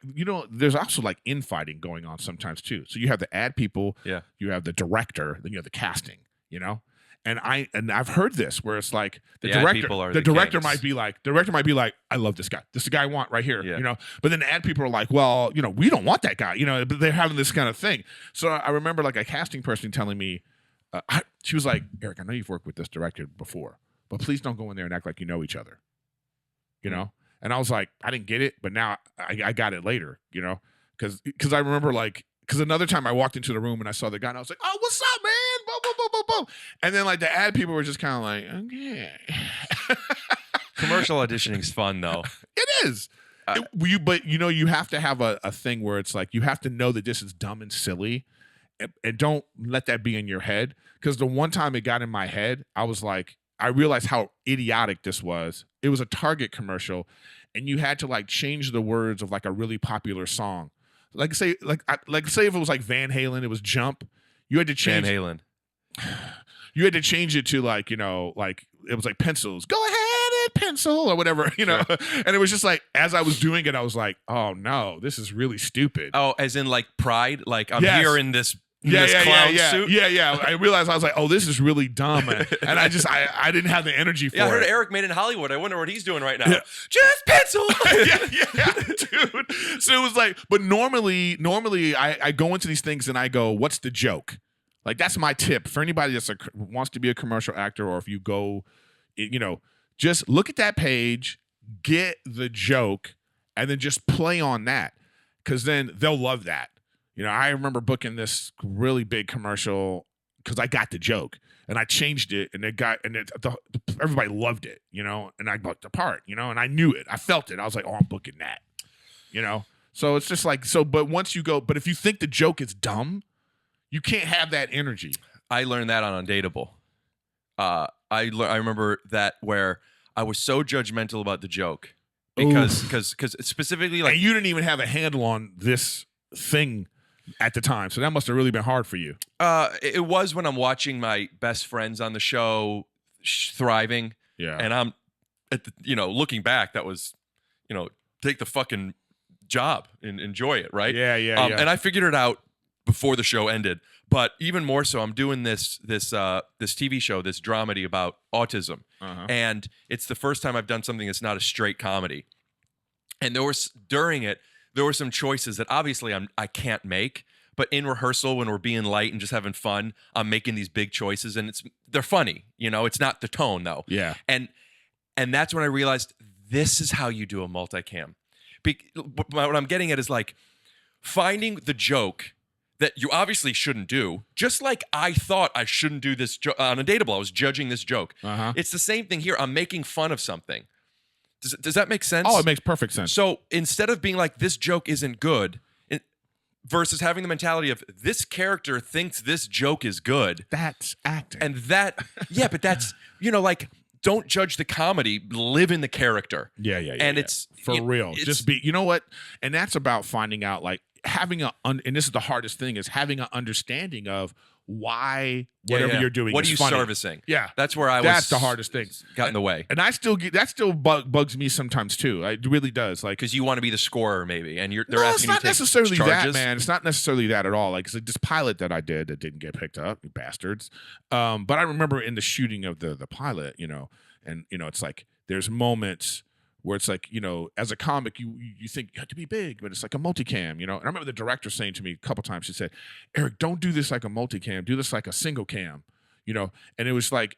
there's also like infighting going on sometimes too. So you have the ad people, you have the director, then you have the casting, And I've heard this where it's like the director might be like, I love this guy. This is the guy I want right here, But then the ad people are like, well, we don't want that guy, but they're having this kind of thing. So I remember like a casting person telling me, she was like, Erik, I know you've worked with this director before, but please don't go in there and act like you know each other, And I was like, I didn't get it, but now I got it later, because I remember like, because another time I walked into the room and I saw the guy and I was like, oh, what's up, man? Boom, boom, boom, boom, boom. And then like the ad people were just kind of like, okay. Commercial auditioning is fun though. It is. But you have to have a thing where it's like you have to know that this is dumb and silly, and don't let that be in your head. Because the one time it got in my head, I was like, I realized how idiotic this was. It was a Target commercial, and you had to like change the words of like a really popular song. Like say if it was like Van Halen, it was Jump. You had to change Van Halen. You had to change it to like like it was like pencils. Go ahead and pencil or whatever, Sure. And it was just like as I was doing it, I was like, oh no, this is really stupid. Oh, as in like pride? Like I'm Yes. here in this clown suit? Yeah. I realized I was like, oh, this is really dumb. And I didn't have the energy for Yeah, I heard it. Erik made it in Hollywood. I wonder what he's doing right now. Yeah. Just pencil. yeah, dude. So it was like, but normally I go into these things and I go, what's the joke? Like that's my tip for anybody that's wants to be a commercial actor, or if you go, just look at that page, get the joke, and then just play on that, because then they'll love that. I remember booking this really big commercial because I got the joke and I changed it, and everybody loved it, and I booked the part, and I knew it, I felt it, I was like, oh, I'm booking that, So it's just like but once you go, but if you think the joke is dumb, you can't have that energy. I learned that on Undateable. I remember that where I was so judgmental about the joke because specifically like and you didn't even have a handle on this thing at the time, so that must have really been hard for you. It was when I'm watching my best friends on the show thriving, and I'm at looking back, that was take the fucking job and enjoy it, right? Yeah. And I figured it out before the show ended, but even more so, I'm doing this TV show, this dramedy about autism, and it's the first time I've done something that's not a straight comedy. And during it, there were some choices that obviously I can't make, but in rehearsal when we're being light and just having fun, I'm making these big choices, and they're funny. It's not the tone though. Yeah. And that's when I realized this is how you do a multicam. What I'm getting at is like finding the joke that you obviously shouldn't do, just like I thought I shouldn't do this on Undateable. I was judging this joke. It's the same thing here. I'm making fun of something. Does that make sense? Oh, it makes perfect sense. So instead of being like, this joke isn't good, versus having the mentality of this character thinks this joke is good. That's acting. And but that's, like, don't judge the comedy, live in the character. Yeah. And it's for real. Just be, you know what? And that's about finding out, like, having and this is the hardest thing, is having an understanding of why whatever you're doing what is are you funny. Servicing? Yeah. That's where that's the hardest thing. Got in the way. And I still that still bugs me sometimes too. It really does. Like, because you want to be the scorer maybe, and they're no, asking it's you not to take necessarily charges. that, man. It's not necessarily that at all. Like, it's like this pilot that I did that didn't get picked up, you bastards. But I remember in the shooting of the pilot, and it's like there's moments where it's like, as a comic, you think you have to be big, but it's like a multicam, And I remember the director saying to me a couple times, she said, Erik, don't do this like a multicam, do this like a single cam, And it was like,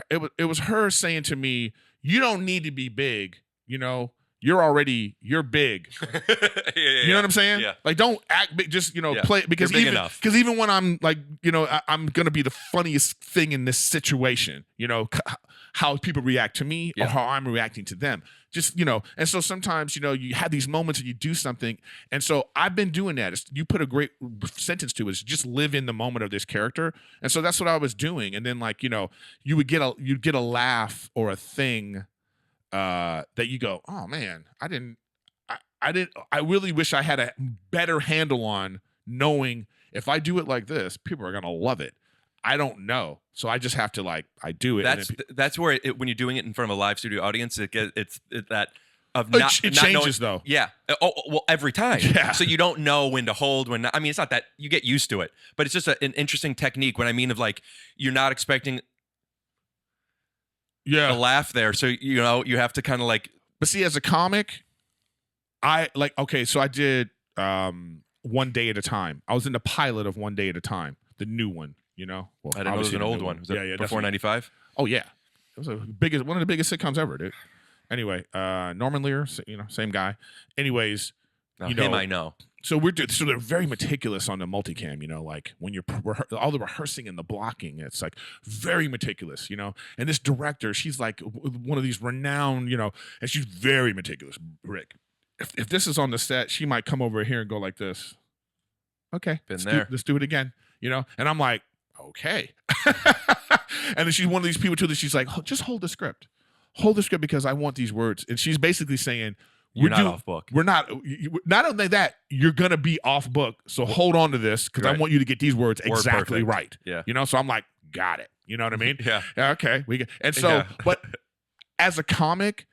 it was her saying to me, you don't need to be big, you're big. You know what I'm saying? Yeah. Like, don't act big, just, play, because You're big enough. even when I'm like, I'm going to be the funniest thing in this situation, how people react to me or how I'm reacting to them. Just, and so sometimes, you have these moments and you do something. And so I've been doing that. You put a great sentence to it, is just live in the moment of this character. And so that's what I was doing. And then, like, you'd get a laugh or a thing that you go, oh man, I really wish I had a better handle on knowing if I do it like this, people are going to love it. I don't know. So I just have to, like, I do it. That's where when you're doing it in front of a live studio audience, it changes though. Yeah. Oh, well, every time. Yeah. So you don't know when to hold, when not. I mean, it's not that you get used to it, but it's just an interesting technique. When I mean of, like, you're not expecting a laugh there. So, you have to kind of like. But see, as a comic, so I did One Day at a Time. I was in the pilot of One Day at a Time, the new one. Well, I didn't know it was an old one. Was it before 95? Oh yeah, it was one of the biggest sitcoms ever, dude. Anyway, Norman Lear, same guy. Anyways, him I know. So so they're very meticulous on the multicam. Like when you're all the rehearsing and the blocking, it's like very meticulous. And this director, she's like one of these renowned, and she's very meticulous, Rick. if this is on the set, she might come over here and go like this. Okay, Been let's there. let's do it again. And I'm like, okay. And then she's one of these people too that she's like, just hold the script because I want these words. And she's basically saying, You're not off book. We're not only that, you're gonna be off book. So hold on to this because I want you to get these words exactly right. Yeah. So I'm like, got it. You know what I mean? Yeah. Okay. And so, but as a comic,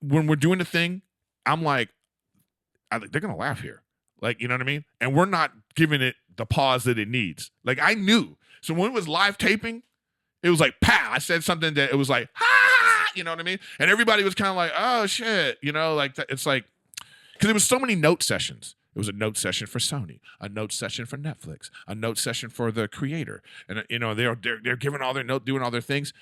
when we're doing the thing, I'm like, they're gonna laugh here. Like, you know what I mean? And we're not giving it the pause that it needs. Like, I knew. So when it was live taping, it was like, pow. I said something that it was like, ha, you know what I mean? And everybody was kind of like, oh, shit. Like, it's like, because there was so many note sessions. It was a note session for Sony, a note session for Netflix, a note session for the creator. And, they're giving all their note, doing all their things,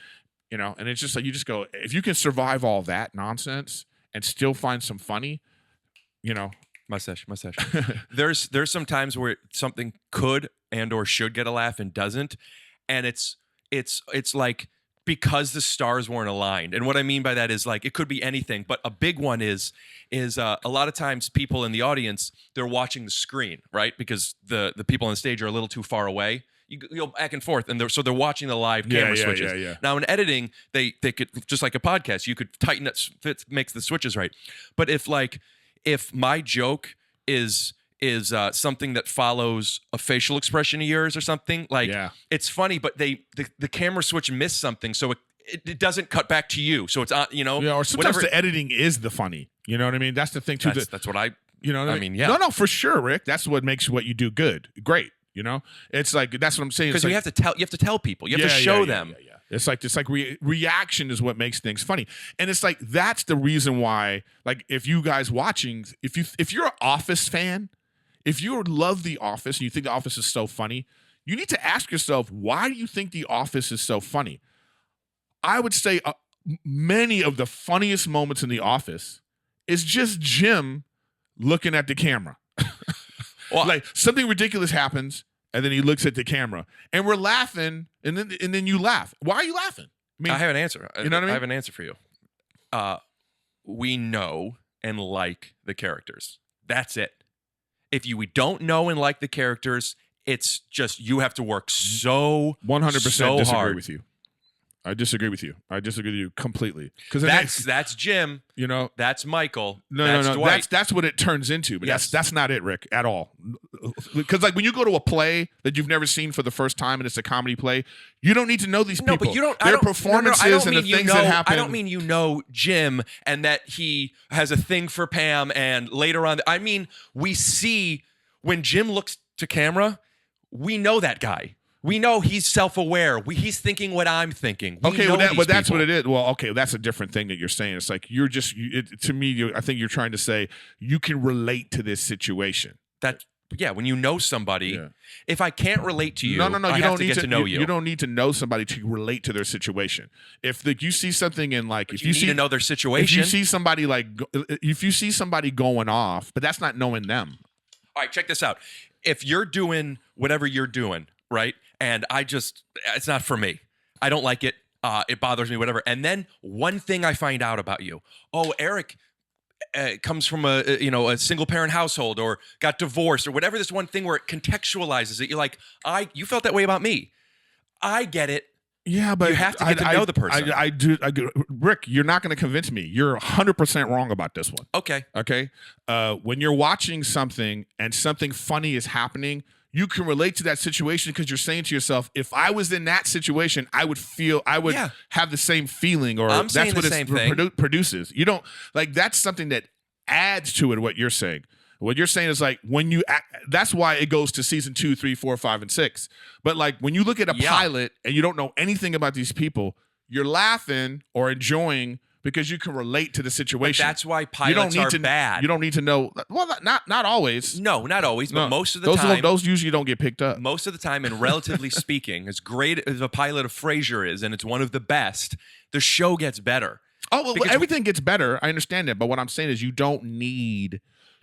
and it's just like, you just go, if you can survive all that nonsense and still find some funny, My session. There's some times where something could and or should get a laugh and doesn't, and it's like because the stars weren't aligned. And what I mean by that is like it could be anything, but a big one is a lot of times people in the audience, they're watching the screen, right? Because the people on the stage are a little too far away. You go back and forth, and they're watching the live camera switches. Yeah. Now in editing, they could, just like a podcast, you could tighten it, makes the switches right. But if my joke is something that follows a facial expression of yours or something, like it's funny, but the camera switch missed something, so it doesn't cut back to you. So it's or sometimes the editing is the funny. You know what I mean? That's the thing too. That's what I. You know what I mean? Yeah. No, for sure, Rick. That's what makes what you do good, great. It's like that's what I'm saying. Because you have to tell people. You have to show them. Yeah. It's like reaction is what makes things funny, and it's like that's the reason why. Like if you guys watching, if you're an Office fan, if you love The Office and you think The Office is so funny, you need to ask yourself, why do you think The Office is so funny? I would say many of the funniest moments in The Office is just Jim looking at the camera. Well, like something ridiculous happens, and then he looks at the camera, and we're laughing, and then you laugh. Why are you laughing? I have an answer. You know what I mean? I have an answer for you. We know and like the characters. That's it. If we don't know and like the characters, it's just you have to work so 100% disagree hard. with you. I disagree with you. I disagree with you completely. Because that's Jim. That's Michael. No. Dwight. That's what it turns into. But yes. that's not it, Rick, at all. Because like when you go to a play that you've never seen for the first time and it's a comedy play, you don't need to know these people. But you don't. Their performances and the things that happen. I don't mean Jim and that he has a thing for Pam and later on. I mean we see when Jim looks to camera, we know that guy. We know he's self-aware. He's thinking what I'm thinking. But that's what it is. Well, okay, that's a different thing that you're saying. It's like you're just to me. I think you're trying to say you can relate to this situation. When you know somebody, if I can't relate to you, no, I you have don't to need get to know you. You don't need to know somebody to relate to their situation. If you see something in like, if you need to know their situation. If you see somebody going off, but that's not knowing them. All right, check this out. If you're doing whatever you're doing, right? And it's not for me. I don't like it. It bothers me, whatever. And then one thing I find out about you. Oh, Erik comes from a single parent household or got divorced or whatever. This one thing where it contextualizes it. You're like, you felt that way about me. I get it. Yeah, but you have to get to know the person. I do. Rick, you're not going to convince me. You're 100% wrong about this one. Okay. When you're watching something and something funny is happening, you can relate to that situation because you're saying to yourself, if I was in that situation, I would have the same feeling, or I'm that's what it produces. You don't like that's something that adds to it. What you're saying. What you're saying is like when you that's why it goes to season 2, 3, 4, 5, and 6. But like when you look at a pilot and you don't know anything about these people, you're laughing or enjoying because you can relate to the situation. But that's why pilots are bad. You don't need to know. Well, not always. No, not always, but most of the time. Those usually don't get picked up. Most of the time, and relatively speaking, as great as a pilot of Frasier is, and it's one of the best, the show gets better. Oh, well, everything gets better. I understand that. But what I'm saying is you don't need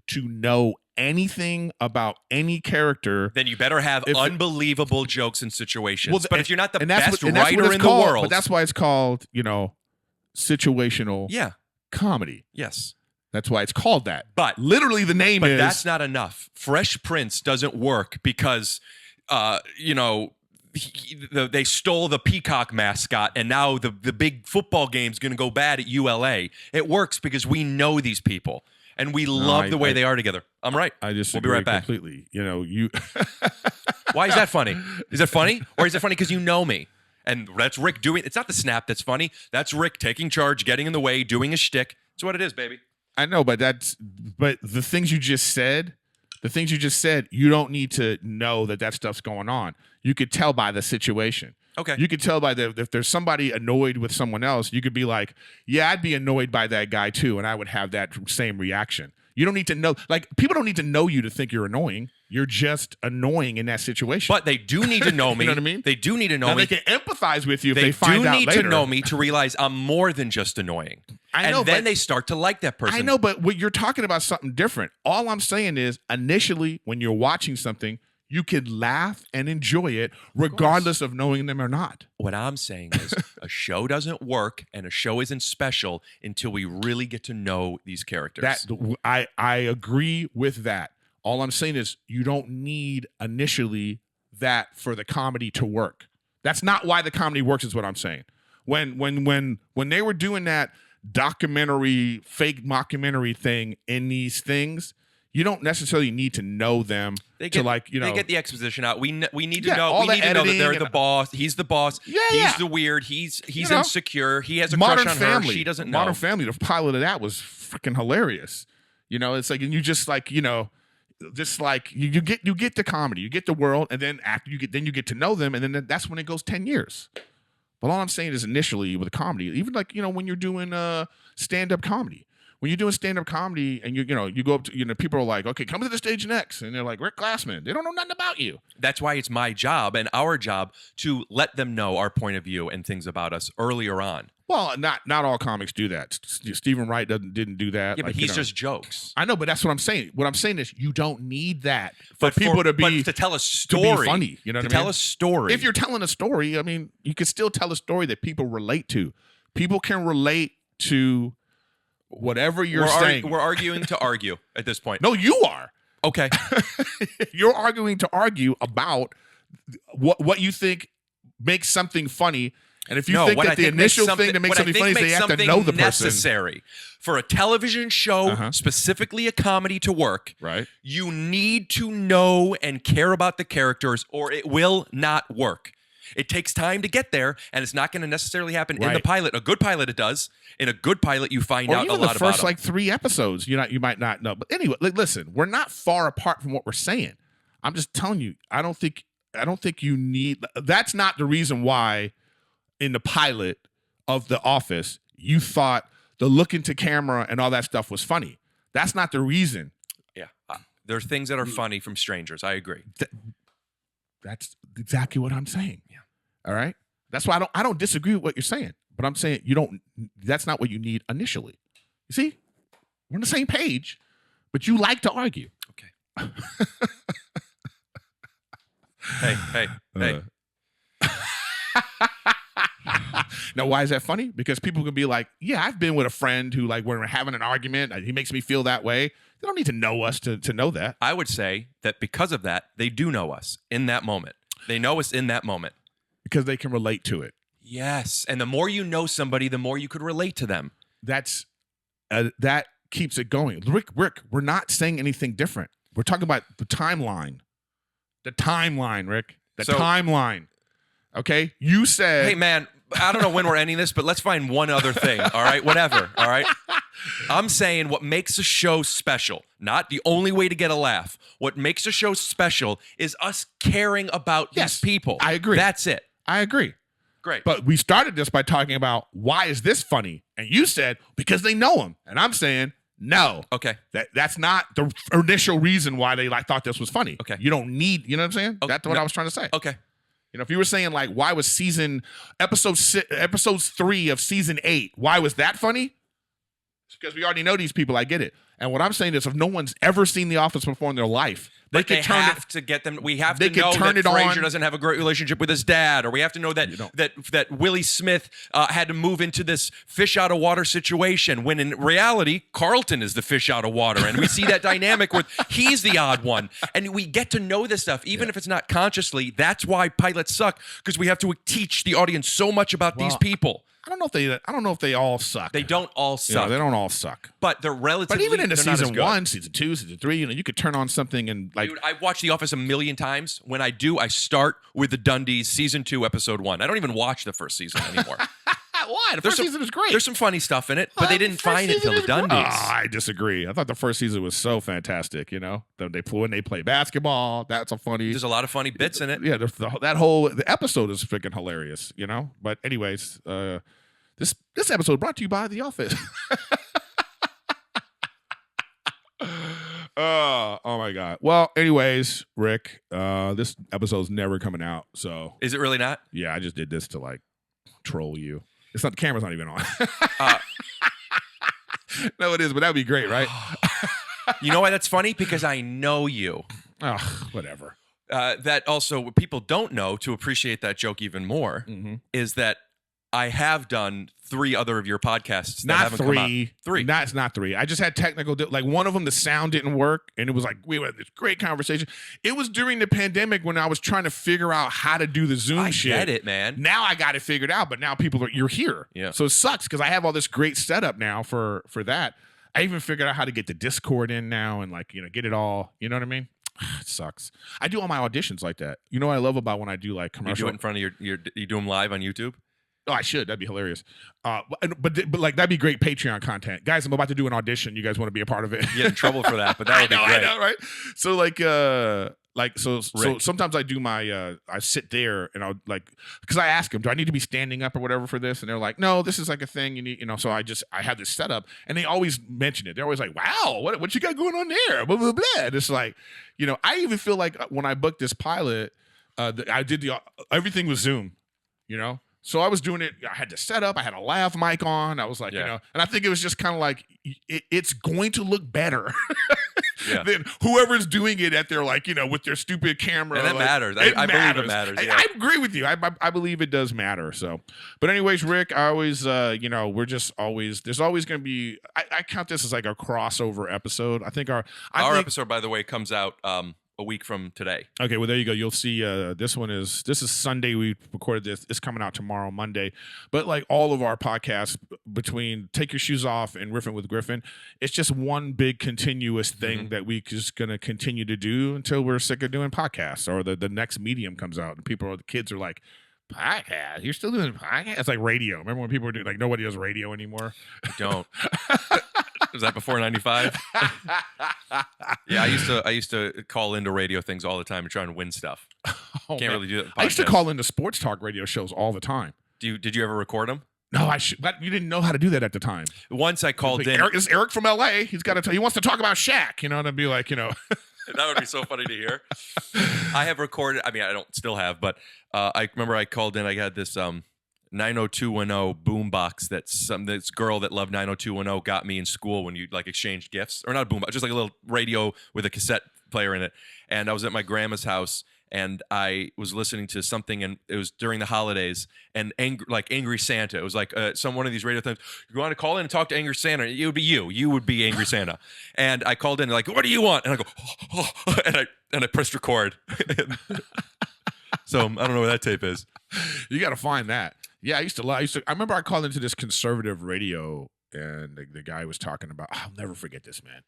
to know anything about any character. Then you better have unbelievable jokes and situations. Well, but if you're not the best writer in the world. But that's why it's called, situational comedy. Yes. That's why it's called that. But literally the name but is. that's not enough. Fresh Prince doesn't work because, they stole the peacock mascot and now the big football game's going to go bad at ULA. It works because we know these people and we love the way they are together. I'm right. I just we'll be right back. Completely. You. Why is that funny? Is it funny? Or is it funny because you know me? And that's Rick doing, it's not the snap that's funny. That's Rick taking charge, getting in the way, doing a shtick. It's what it is, baby. I know, but the things you just said, you don't need to know that stuff's going on. You could tell by the situation. Okay. You could tell by if there's somebody annoyed with someone else, you could be like, yeah, I'd be annoyed by that guy too, and I would have that same reaction. You don't need to know, people don't need to know you to think you're annoying. You're just annoying in that situation. But they do need to know me. You know what I mean? They do need to know now me. They can empathize with you if they find out later. They do need to know me to realize I'm more than just annoying. I know, and then but they start to like that person. I know, but what you're talking about something different. All I'm saying is initially when you're watching something, you could laugh and enjoy it regardless of knowing them or not. What I'm saying is a show doesn't work and a show isn't special until we really get to know these characters. I agree with that. All I'm saying is you don't need initially that for the comedy to work. That's not why the comedy works is what I'm saying. When they were doing that documentary, fake mockumentary thing in these things, you don't necessarily need to know them they get the exposition out. We need to know. We need to know that they're the boss. He's the boss. Yeah, he's the weird. He's insecure. He has a crush on her. She doesn't know. Modern Family, the pilot of that was freaking hilarious. It's like, and you just like, you get the comedy, you get the world, and then after you get to know them, and then that's when it goes 10 years. But all I'm saying is initially with a comedy, even like, when you're doing stand-up comedy. When you're doing stand-up comedy and you go up to, people are like, okay, come to the stage next. And they're like, Rick Glassman. They don't know nothing about you. That's why it's my job and our job to let them know our point of view and things about us earlier on. Well, not all comics do that. Stephen Wright didn't do that. Yeah, but he's just jokes. I know, but that's what I'm saying. What I'm saying is you don't need that for people to tell a story. To be funny. You know what I mean? Tell a story. If you're telling a story, you can still tell a story that people relate to. People can relate to whatever you're saying. We're arguing to argue at this point. No, you are. Okay. You're arguing to argue about what you think makes something funny. And if you think that the initial thing that makes something funny is they have to know the person. Necessary for a television show, specifically a comedy, to work, right? You need to know and care about the characters or it will not work. It takes time to get there, and it's not going to necessarily happen in the pilot. A good pilot, it does. In a good pilot, you find out a lot about it. Or even the first like 3 episodes, you might not know. But anyway, listen, we're not far apart from what we're saying. I'm just telling you, I don't think you need. That's not the reason why in the pilot of The Office you thought the look into camera and all that stuff was funny. That's not the reason. Yeah, there are things that are funny from strangers. I agree. That's exactly what I'm saying. Yeah. All right. That's why I don't disagree with what you're saying, but I'm saying that's not what you need initially. You see, we're on the same page, but you like to argue. Okay. Hey. Now, why is that funny? Because people can be like, yeah, I've been with a friend who, like, when we're having an argument, he makes me feel that way. They don't need to know us to know that. I would say that because of that, they do know us in that moment. They know us in that moment. Because they can relate to it. Yes. And the more you know somebody, the more you could relate to them. That keeps it going. Rick, we're not saying anything different. We're talking about the timeline. The timeline, Rick. The timeline. Okay? You said... Hey, man, I don't know when we're ending this, but let's find one other thing, all right? Whatever, all right? I'm saying what makes a show special, not the only way to get a laugh. What makes a show special is us caring about these people. I agree. That's it. I agree. Great. But we started this by talking about why is this funny? And you said, because they know him. And I'm saying, no. Okay. That's not the initial reason why they thought this was funny. Okay. You don't need, you know what I'm saying? Okay. That's what I was trying to say. Okay. If you were saying like, why was episodes 3 of season 8, why was that funny? because we already know these people. I get it. And what I'm saying is, if no one's ever seen The Office before in their life, they to get them. We have they to know turn that it on. Frasier doesn't have a great relationship with his dad, or we have to know that Willie Smith had to move into this fish out of water situation. When in reality, Carlton is the fish out of water, and we see that dynamic where he's the odd one, and we get to know this stuff, even if it's not consciously. That's why pilots suck, because we have to teach the audience so much about these people. I don't know if they all suck. They don't all suck. They don't all suck. But they're relatively. But even into they're season 1, season 2, season 3, you could turn on something and like. Dude, I've watched The Office a million times. When I do, I start with the Dundies season 2, episode 1. I don't even watch the first season anymore. Why? The first season is great. There's some funny stuff in it, but they didn't find it till the Dundies. I disagree. I thought the first season was so fantastic. When they play basketball, that's a funny. There's a lot of funny bits in it. Yeah, the episode is freaking hilarious. But anyways, this episode brought to you by The Office. Oh my God. Well, anyways, Rick, this episode's never coming out. So is it really not? Yeah, I just did this to like troll you. It's not, the camera's not even on. No, it is, but that'd be great, right? You know why that's funny? Because I know you. Oh, whatever. That also, what people don't know, to appreciate that joke even more, is that I have done 3 other of your podcasts that haven't come out. 3. It's not 3. I just had technical, like one of them, the sound didn't work, and it was like, we had this great conversation. It was during the pandemic when I was trying to figure out how to do the Zoom shit. I get it, man. Now I got it figured out, but now you're here. Yeah. So it sucks because I have all this great setup now for that. I even figured out how to get the Discord in now and get it all, you know what I mean? It sucks. I do all my auditions like that. You know what I love about when I do like commercial? You do it in front of you do them live on YouTube? Oh, I should. That'd be hilarious. But like that'd be great Patreon content, guys. I'm about to do an audition. You guys want to be a part of it? You get in trouble for that, but that would be great. I know, right? So so sometimes I do my I sit there and I'll because I ask them, do I need to be standing up or whatever for this? And they're like, no, this is like a thing you need, So I have this setup, and they always mention it. They're always like, wow, what you got going on there? Blah blah blah. And it's like, I even feel like when I booked this pilot, I did everything was Zoom, So I was doing it. I had the setup. I had a lav mic on. I was like, and I think it was just kind of like, it's going to look better than whoever's doing it at their with their stupid camera. And that matters. I believe it matters. Yeah. I agree with you. I believe it does matter. So, but anyways, Rick, I always, we're just always, there's always going to be, I count this as like a crossover episode. I think our episode, by the way, comes out, a week from today. Okay, well there you go. You'll see. This is Sunday. We recorded this. It's coming out tomorrow, Monday. But like all of our podcasts, between Take Your Shoes Off and Riffin with Griffin, it's just one big continuous thing that we just gonna continue to do until we're sick of doing podcasts or the next medium comes out and the kids are like, podcast? You're still doing podcast? It's like radio. Remember when people were doing nobody does radio anymore? I don't. Was that before 95? Yeah, I used to call into radio things all the time and try and win stuff. Can't really do that. I used to call into sports talk radio shows all the time. Did you ever record them? No, but you didn't know how to do that at the time. Once I called in. This is Eric from LA. He wants to talk about Shaq, and I'd be like, That would be so funny to hear. I have recorded. I mean, I don't still have, but I remember I called in. I had this 90210 boombox that this girl that loved 90210 got me in school when you exchanged gifts, or not a boombox, just like a little radio with a cassette player in it. And I was at my grandma's house, and I was listening to something, and it was during the holidays, and Angry Santa. It was like one of these radio things. You want to call in and talk to Angry Santa? It would be you. You would be Angry Santa. And I called in, what do you want? And I go, and I pressed record. So I don't know where that tape is. You got to find that. Yeah, I remember I called into this conservative radio, and the guy was talking about, I'll never forget this, man.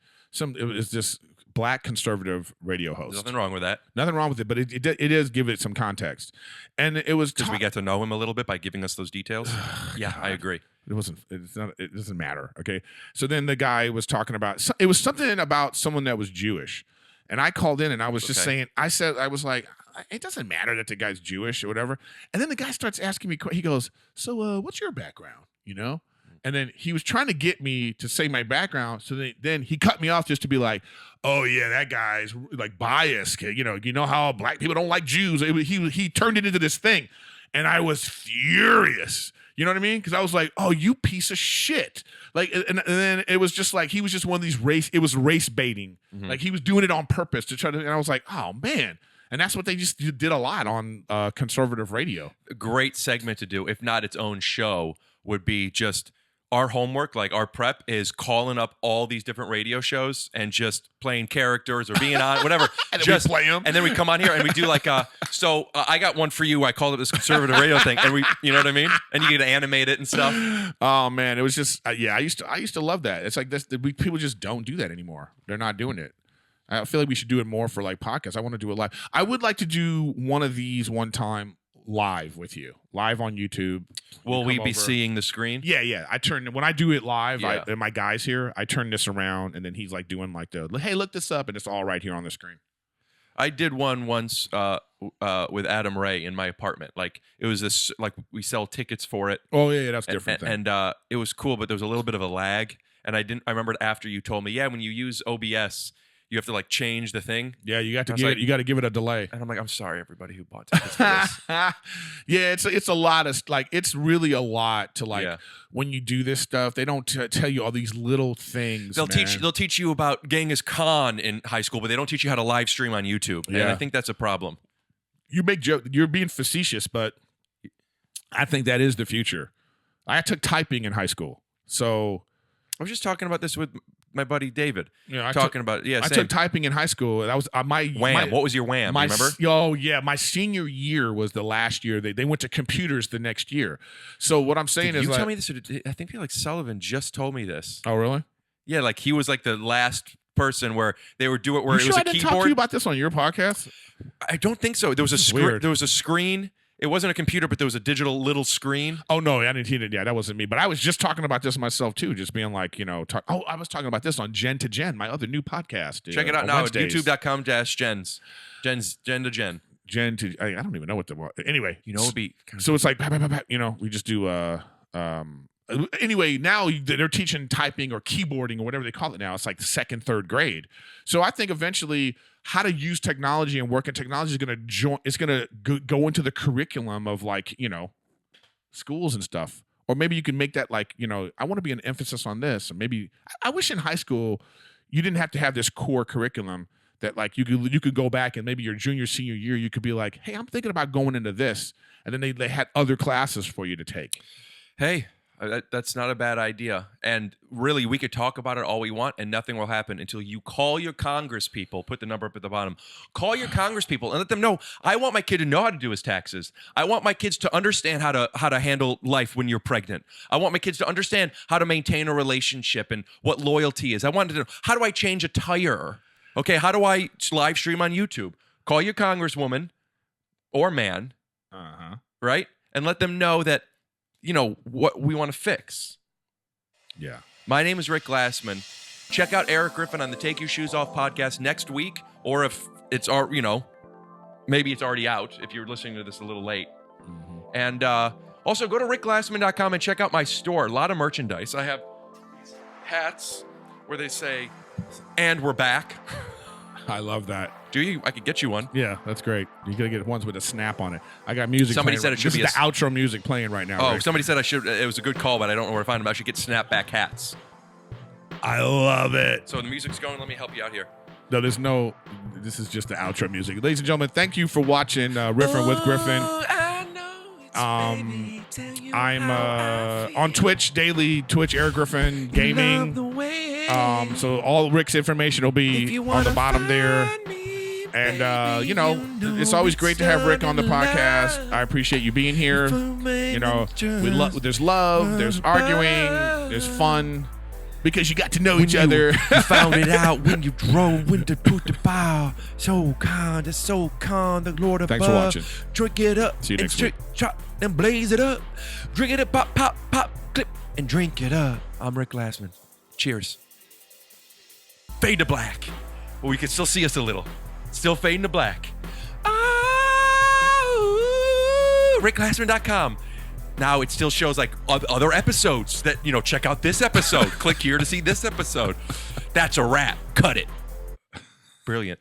It was this black conservative radio host. There's nothing wrong with that. Nothing wrong with it, but it does give it some context. And it was because we get to know him a little bit by giving us those details. Yeah, I agree. It doesn't matter. Okay. So then the guy was talking about, it was something about someone that was Jewish. And I called in and I was just saying, I was like, it doesn't matter that the guy's Jewish or whatever. And then the guy starts asking me, he goes, so what's your background? And then he was trying to get me to say my background. So then he cut me off just to be like, oh yeah, that guy's biased. You know how black people don't like Jews. He turned it into this thing. And I was furious. You know what I mean? Because I was like, oh, you piece of shit. Like, and then it was just like he was just one of these race baiting. Like he was doing it on purpose to try to. And I was like, oh man. And that's what they just did a lot on conservative radio. A great segment to do, if not its own show, would be just our homework, like our prep is calling up all these different radio shows and just playing characters or being on whatever. And then just we play them. And then we come on here and we do like I got one for you. I called it this conservative radio thing, and you know what I mean? And you get to animate it and stuff. Oh man, it was just I used to love that. It's like this. People just don't do that anymore. They're not doing it. I feel like we should do it more for like podcasts. I want to do it live. I would like to do one of these one time live with you, live on YouTube. Will we be seeing the screen? Yeah. When I do it live, Yeah. and my guy's here, I turn this around, and then he's like doing like hey, look this up, and it's all right here on the screen. I did one once with Adam Ray in my apartment. Like it was this, like we sell tickets for it. Oh yeah, that's different. And it was cool, but there was a little bit of a lag. And I remembered after you told me, when you use OBS, you have to like change the thing. Yeah, you got to give it a delay. And I'm like, I'm sorry, everybody who bought tickets for this. Yeah, it's a lot of like, it's really a lot to like when you do this stuff. They don't tell you all these little things. They'll teach you about Genghis Khan in high school, but they don't teach you how to live stream on YouTube. And I think that's a problem. You make joke. You're being facetious, but I think that is the future. I took typing in high school, so I was just talking about this with my buddy David. Yeah, I took typing in high school. That was my wham. What was your wham? Remember? Oh yeah, my senior year was the last year. They went to computers the next year. So what I'm saying Did is, you tell me this? I think Felix Sullivan just told me this. Oh really? Yeah, like he was like the last person where they would do it where it was a keyboard. Talk to you about this on your podcast? I don't think so. There was a screen. There was a screen. It wasn't a computer, but there was a digital little screen. Oh no, I didn't hear it. Yeah, that wasn't me. But I was just talking about this myself too, just being like, I was talking about this on Gen to Gen, my other new podcast. Check it out now at youtube.com/gens. Gen to Gen. Gen to I don't even know what the anyway. It'd be so it's like we just do anyway, now they're teaching typing or keyboarding or whatever they call it now. It's like the 2nd, 3rd grade. So I think eventually how to use technology and work in technology is going to go into the curriculum of like, schools and stuff. Or maybe you can make that like, I want to be an emphasis on this. Or maybe I wish in high school you didn't have to have this core curriculum that like you could go back and maybe your junior, senior year, you could be like, hey, I'm thinking about going into this. And then they had other classes for you to take. Hey, that's not a bad idea. And really, we could talk about it all we want and nothing will happen until you call your Congress people, put the number up at the bottom, call your Congress people and let them know, I want my kid to know how to do his taxes. I want my kids to understand how to handle life when you're pregnant. I want my kids to understand how to maintain a relationship and what loyalty is. I want to know, how do I change a tire? Okay, how do I live stream on YouTube? Call your Congresswoman or man, right? And let them know that, what we want to fix. Yeah. My name is Rick Glassman. Check out Erik Griffin on the Take Your Shoes Off podcast next week, or if it's maybe it's already out if you're listening to this a little late. Mm-hmm. And also go to rickglassman.com and check out my store. A lot of merchandise. I have these hats where they say, "And we're back." I love that. Do you? I could get you one. Yeah, that's great. You gotta get ones with a snap on it. I got music. Somebody said it should be the outro music playing right now. Oh, Rick. somebody said I should. It was a good call, but I don't know where to find them. I should get snapback hats. I love it. So the music's going. Let me help you out here. No, this is just the outro music. Ladies and gentlemen, thank you for watching Riffin with Griffin. I'm on Twitch daily, Erik Griffin Gaming. So all Rick's information will be on the bottom there. And, it's always great to have Rick on the podcast. I appreciate you being here. There's love, there's arguing, there's fun. Because you got to know each other. You found it out when you drove into the bar. So kind, the Lord above. Thanks for watching. Drink it up. See you next week. And blaze it up. Drink it up, pop, pop, pop, clip, and drink it up. I'm Rick Glassman. Cheers. Fade to black. Well, we can still see us a little. Still fading to black. RickGlassman.com. Now it still shows like other episodes that, check out this episode. Click here to see this episode. That's a wrap. Cut it. Brilliant.